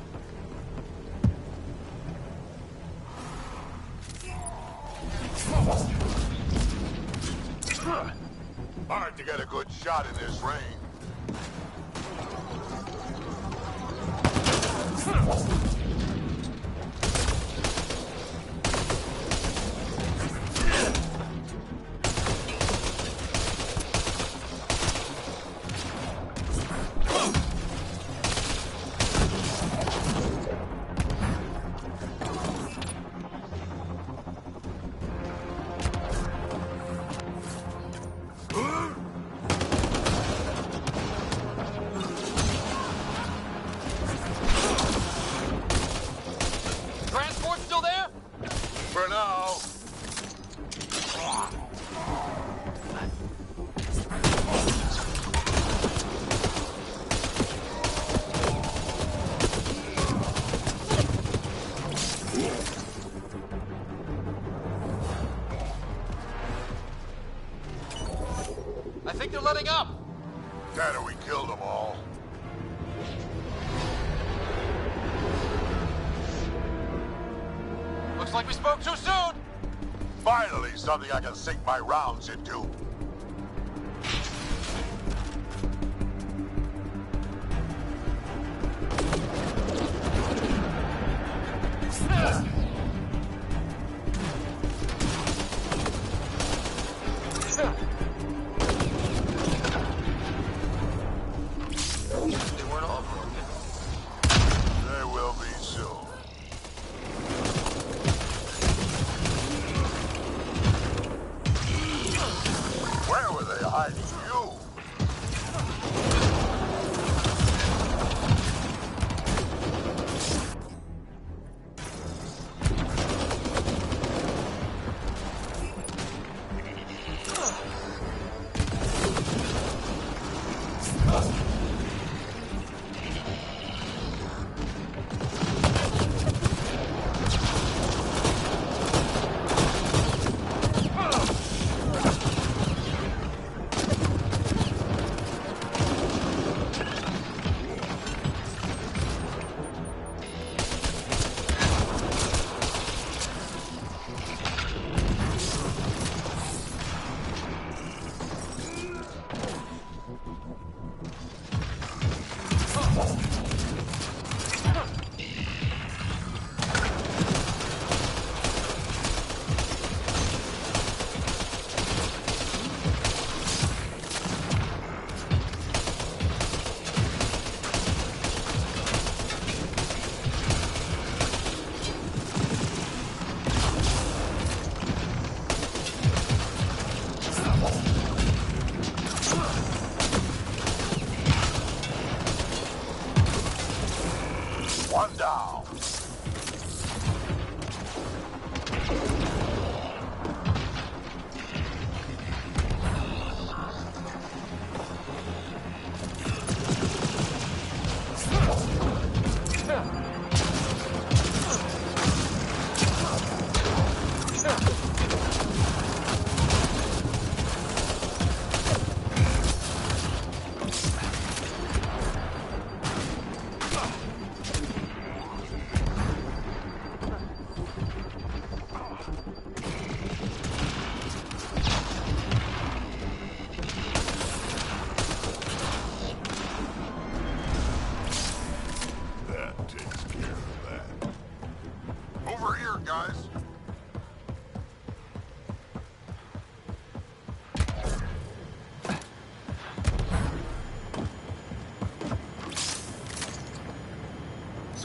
Hard to get a good shot in this rain. Transport still there? For now. I think they're letting up. Dad, we killed them all. Looks like we spoke too soon. Finally, something I can sink my rounds into. They weren't all broken. They will be soon. Where were they hiding you?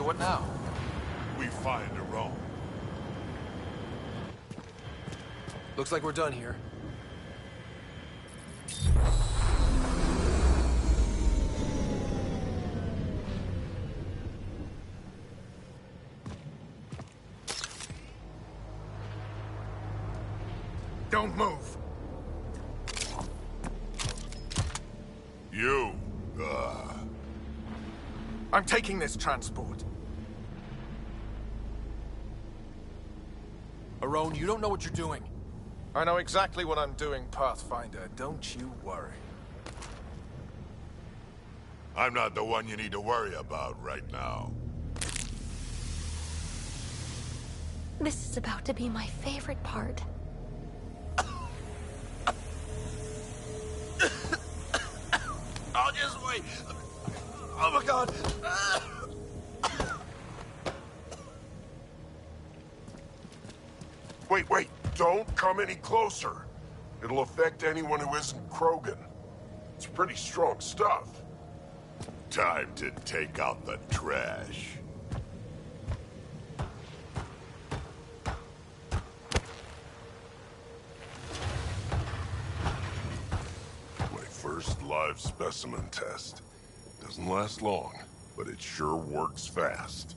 So what now? We find our own. Looks like we're done here. Don't move. You, I'm taking this transport. Arone, you don't know what you're doing. I know exactly what I'm doing, Pathfinder. Don't you worry. I'm not the one you need to worry about right now. This is about to be my favorite part. I'll just wait. Oh my god. Wait, don't come any closer. It'll affect anyone who isn't Krogan. It's pretty strong stuff. Time to take out the trash. My first live specimen test. Doesn't last long, but it sure works fast.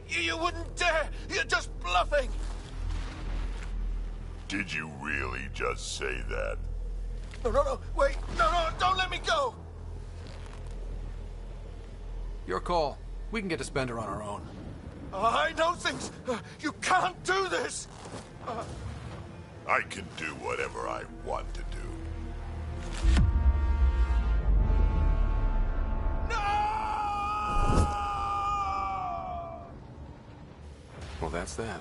You wouldn't dare! You're just bluffing! Did you really just say that? No, wait! No, don't let me go! Your call. We can get to Spender on our own. I know things! You can't do this! I can do whatever I want to do. Well, that's that.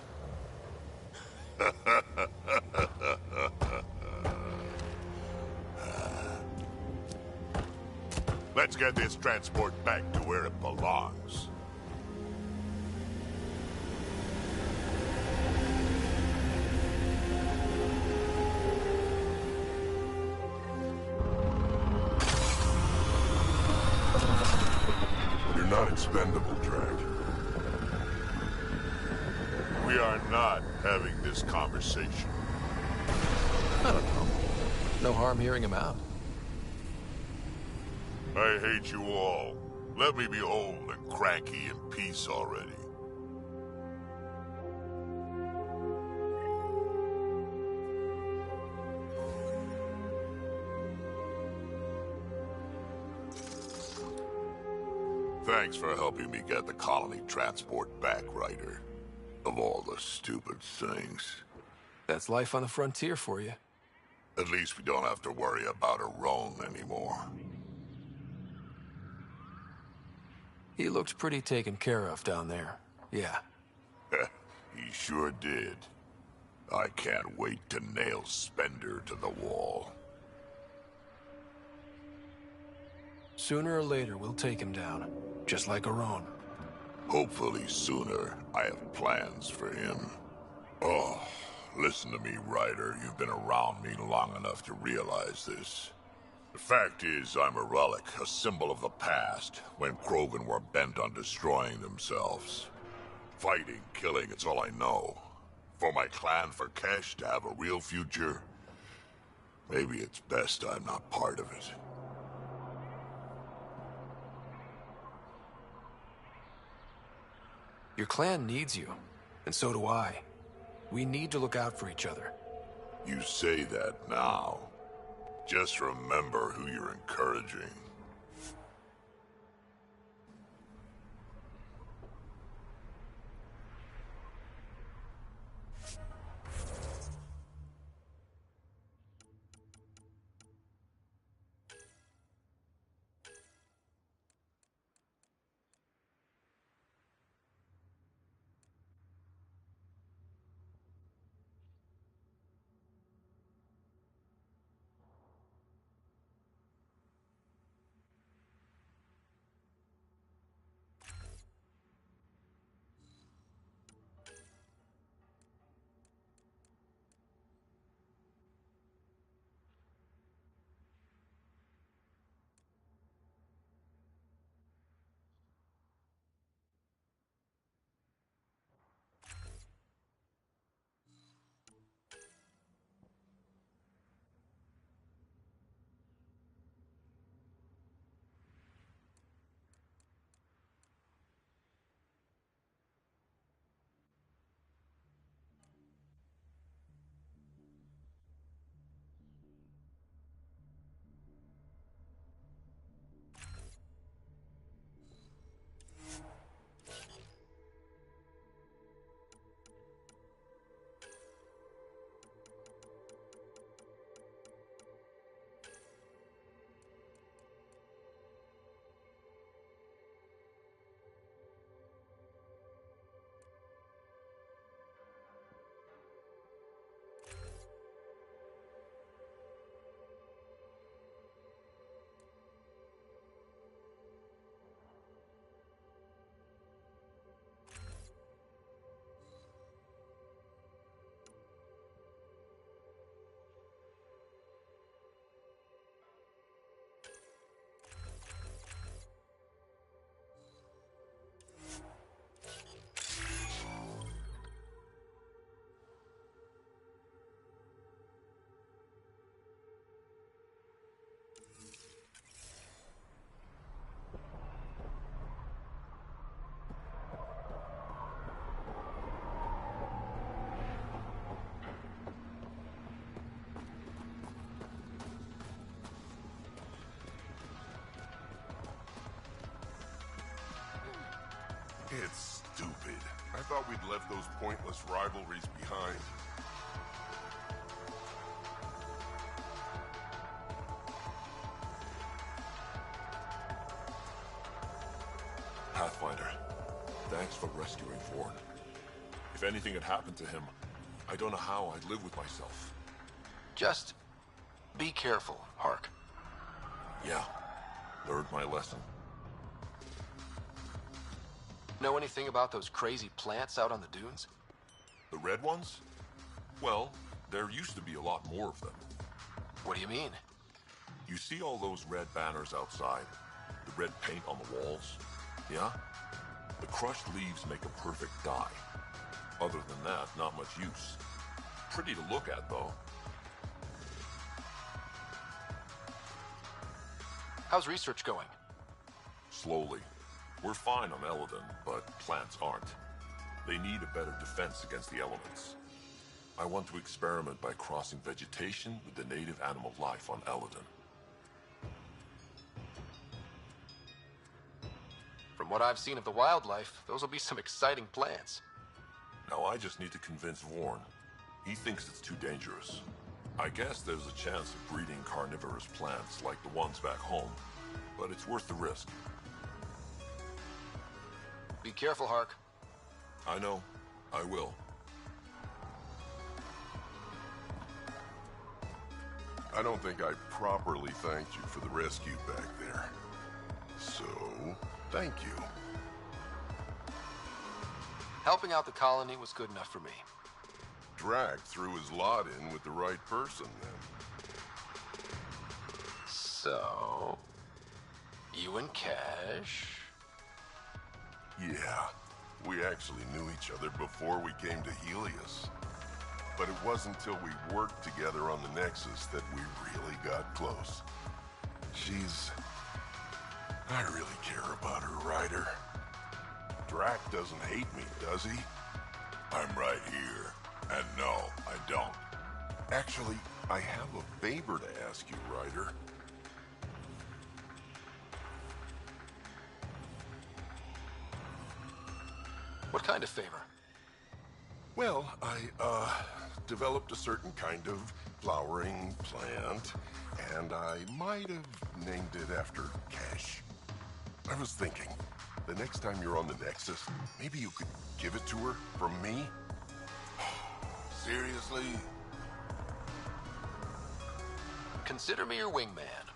Let's get this transport back to where it belongs. You're not expendable, Drake. We are not having this conversation. I don't know. No harm hearing him out. I hate you all. Let me be old and cranky in peace already. Thanks for helping me get the colony transport back, Ryder. Of all the stupid things. That's life on the frontier for you. At least we don't have to worry about Arone anymore. He looked pretty taken care of down there. Yeah. He sure did. I can't wait to nail Spender to the wall. Sooner or later, we'll take him down. Just like Arone. Hopefully sooner. I have plans for him. Oh, listen to me, Ryder. You've been around me long enough to realize this. The fact is, I'm a relic, a symbol of the past, when Krogan were bent on destroying themselves. Fighting, killing, it's all I know. For my clan, for Kesh to have a real future, maybe it's best I'm not part of it. Your clan needs you, and so do I. We need to look out for each other. You say that now. Just remember who you're encouraging. It's stupid. I thought we'd left those pointless rivalries behind. Pathfinder, thanks for rescuing Vorn. If anything had happened to him, I don't know how I'd live with myself. Just be careful, Hark. Yeah, learned my lesson. Know anything about those crazy plants out on the dunes? The red ones? Well, there used to be a lot more of them. What do you mean? You see all those red banners outside? The red paint on the walls? Yeah? The crushed leaves make a perfect dye. Other than that, not much use. Pretty to look at, though. How's research going? Slowly. We're fine on Eladon, but plants aren't. They need a better defense against the elements. I want to experiment by crossing vegetation with the native animal life on Eladon. From what I've seen of the wildlife, those will be some exciting plants. Now I just need to convince Vorn. He thinks it's too dangerous. I guess there's a chance of breeding carnivorous plants like the ones back home, but it's worth the risk. Be careful, Hark. I know. I will. I don't think I properly thanked you for the rescue back there. So, thank you. Helping out the colony was good enough for me. Drac threw his lot in with the right person, then. So... you and Cash... Yeah, we actually knew each other before we came to Helios. But it wasn't until we worked together on the Nexus that we really got close. I really care about her, Ryder. Drac doesn't hate me, does he? I'm right here. And no, I don't. Actually, I have a favor to ask you, Ryder. What kind of favor? Well, I, developed a certain kind of flowering plant, and I might have named it after Cash. I was thinking, the next time you're on the Nexus, maybe you could give it to her from me? Seriously? Consider me your wingman.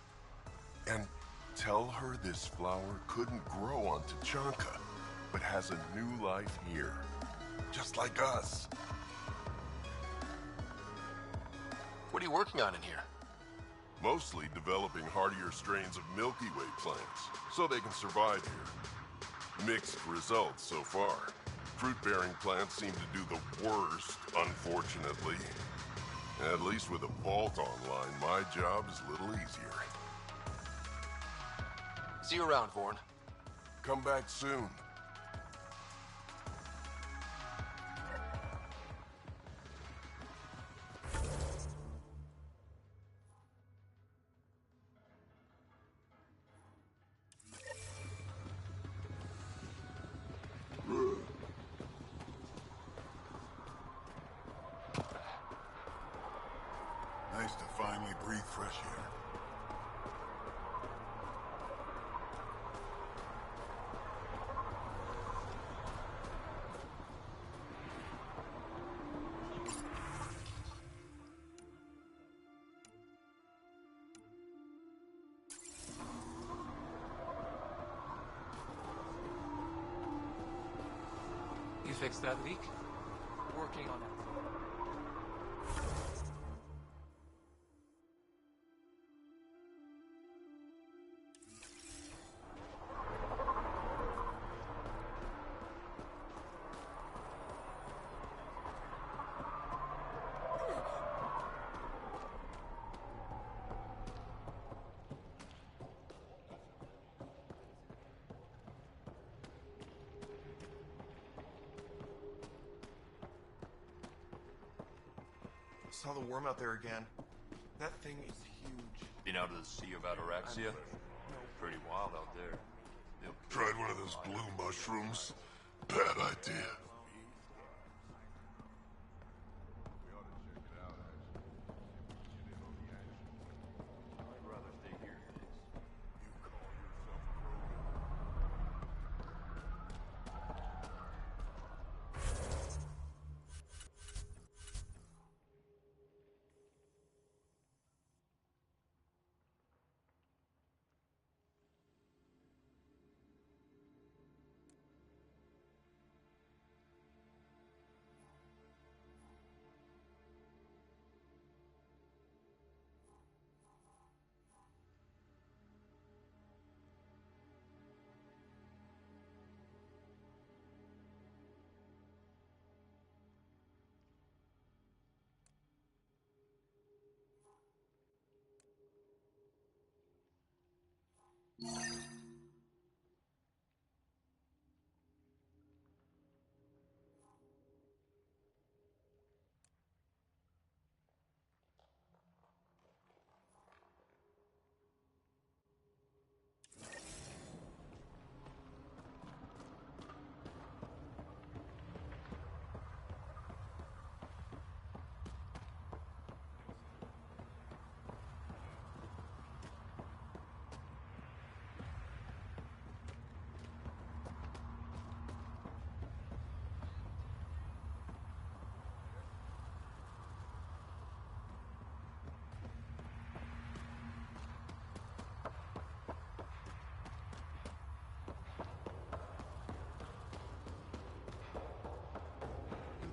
And tell her this flower couldn't grow on Tachanka, but has a new life here. Just like us. What are you working on in here? Mostly developing hardier strains of Milky Way plants, so they can survive here. Mixed results so far. Fruit-bearing plants seem to do the worst, unfortunately. At least with a vault online, my job is a little easier. See you around, Vorn. Come back soon. Nice to finally breathe fresh air. You fixed that leak? Working on it. Saw the worm out there again. That thing is huge. Been out of the Sea of Ataraxia? Pretty wild out there. Tried one of those blue mushrooms. Bad idea.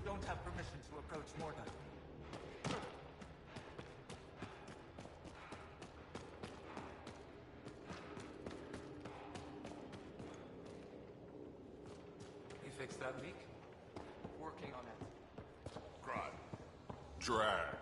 Don't have permission to approach Morda. You fixed that leak? Working on it. Crime. Drag.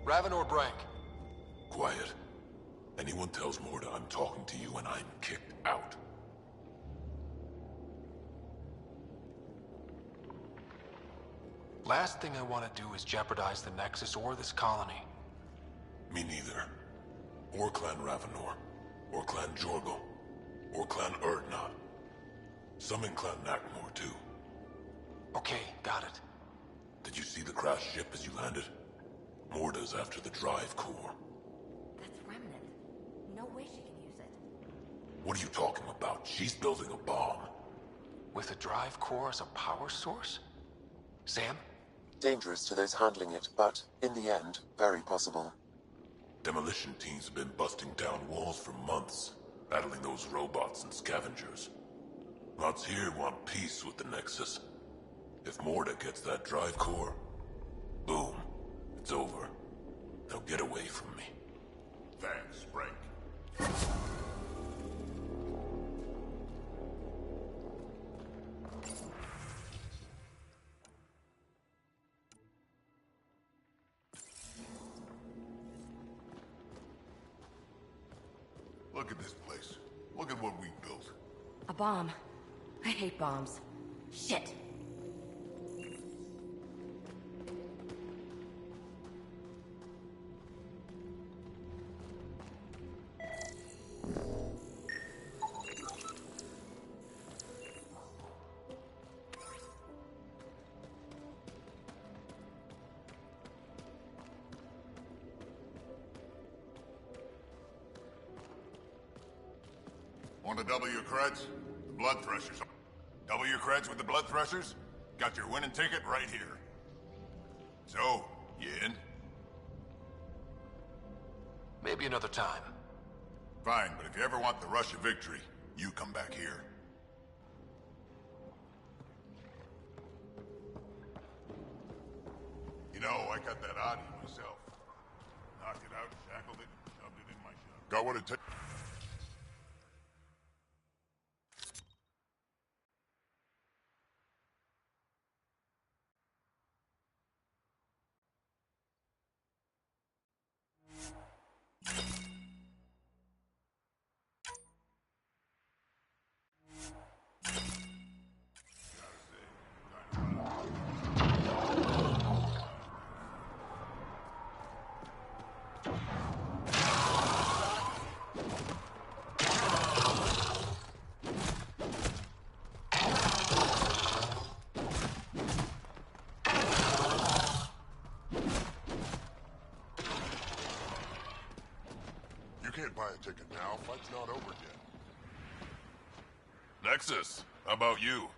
Ravenor Brank. Quiet. Anyone tells Morda I'm talking to you and I'm kicked out. Last thing I want to do is jeopardize the Nexus or this colony. Me neither. Or Clan Ravenor. Or Clan Jorgal. Or Clan Urdnot. Some in Clan Nakmor, too. Okay, got it. Did you see the crashed ship as you landed? Morda's after the drive core. That's Remnant. No way she can use it. What are you talking about? She's building a bomb. With a drive core as a power source? Sam? Dangerous to those handling it, but, in the end, very possible. Demolition teams have been busting down walls for months, battling those robots and scavengers. Lots here want peace with the Nexus. If Morda gets that drive core, boom, it's over. They'll get away from me. Thanks, Frank. Look at this place. Look at what we built. A bomb. I hate bombs. Shit. Want to double your creds? The blood threshers. Double your creds with the blood threshers? Got your winning ticket right here. So, you in? Maybe another time. Fine, but if you ever want the rush of victory, you come back here. You know, I got that Audi myself. Knocked it out, shackled it, shoved it in my shop. Got what it takes. ticket now. Fight's not over yet. Nexus, how about you?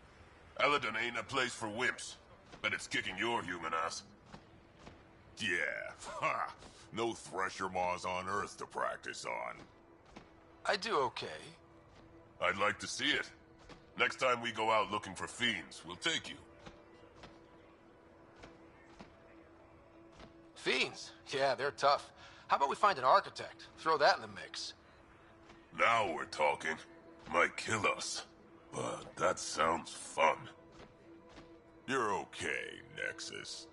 Eladon ain't a place for wimps, but it's kicking your human ass. Yeah, ha! No thresher maws on Earth to practice on. I do okay. I'd like to see it. Next time we go out looking for fiends, we'll take you. Fiends? Yeah, they're tough. How about we find an architect? Throw that in the mix. Now we're talking. Might kill us, but that sounds fun. You're okay, Nexus.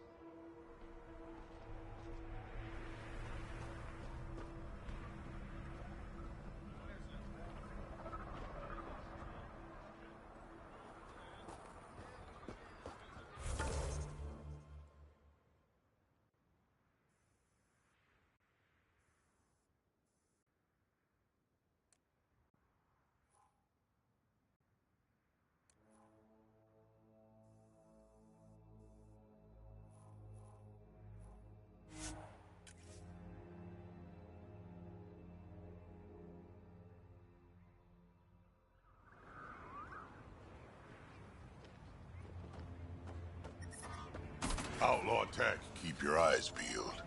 Outlaw tech. Keep your eyes peeled.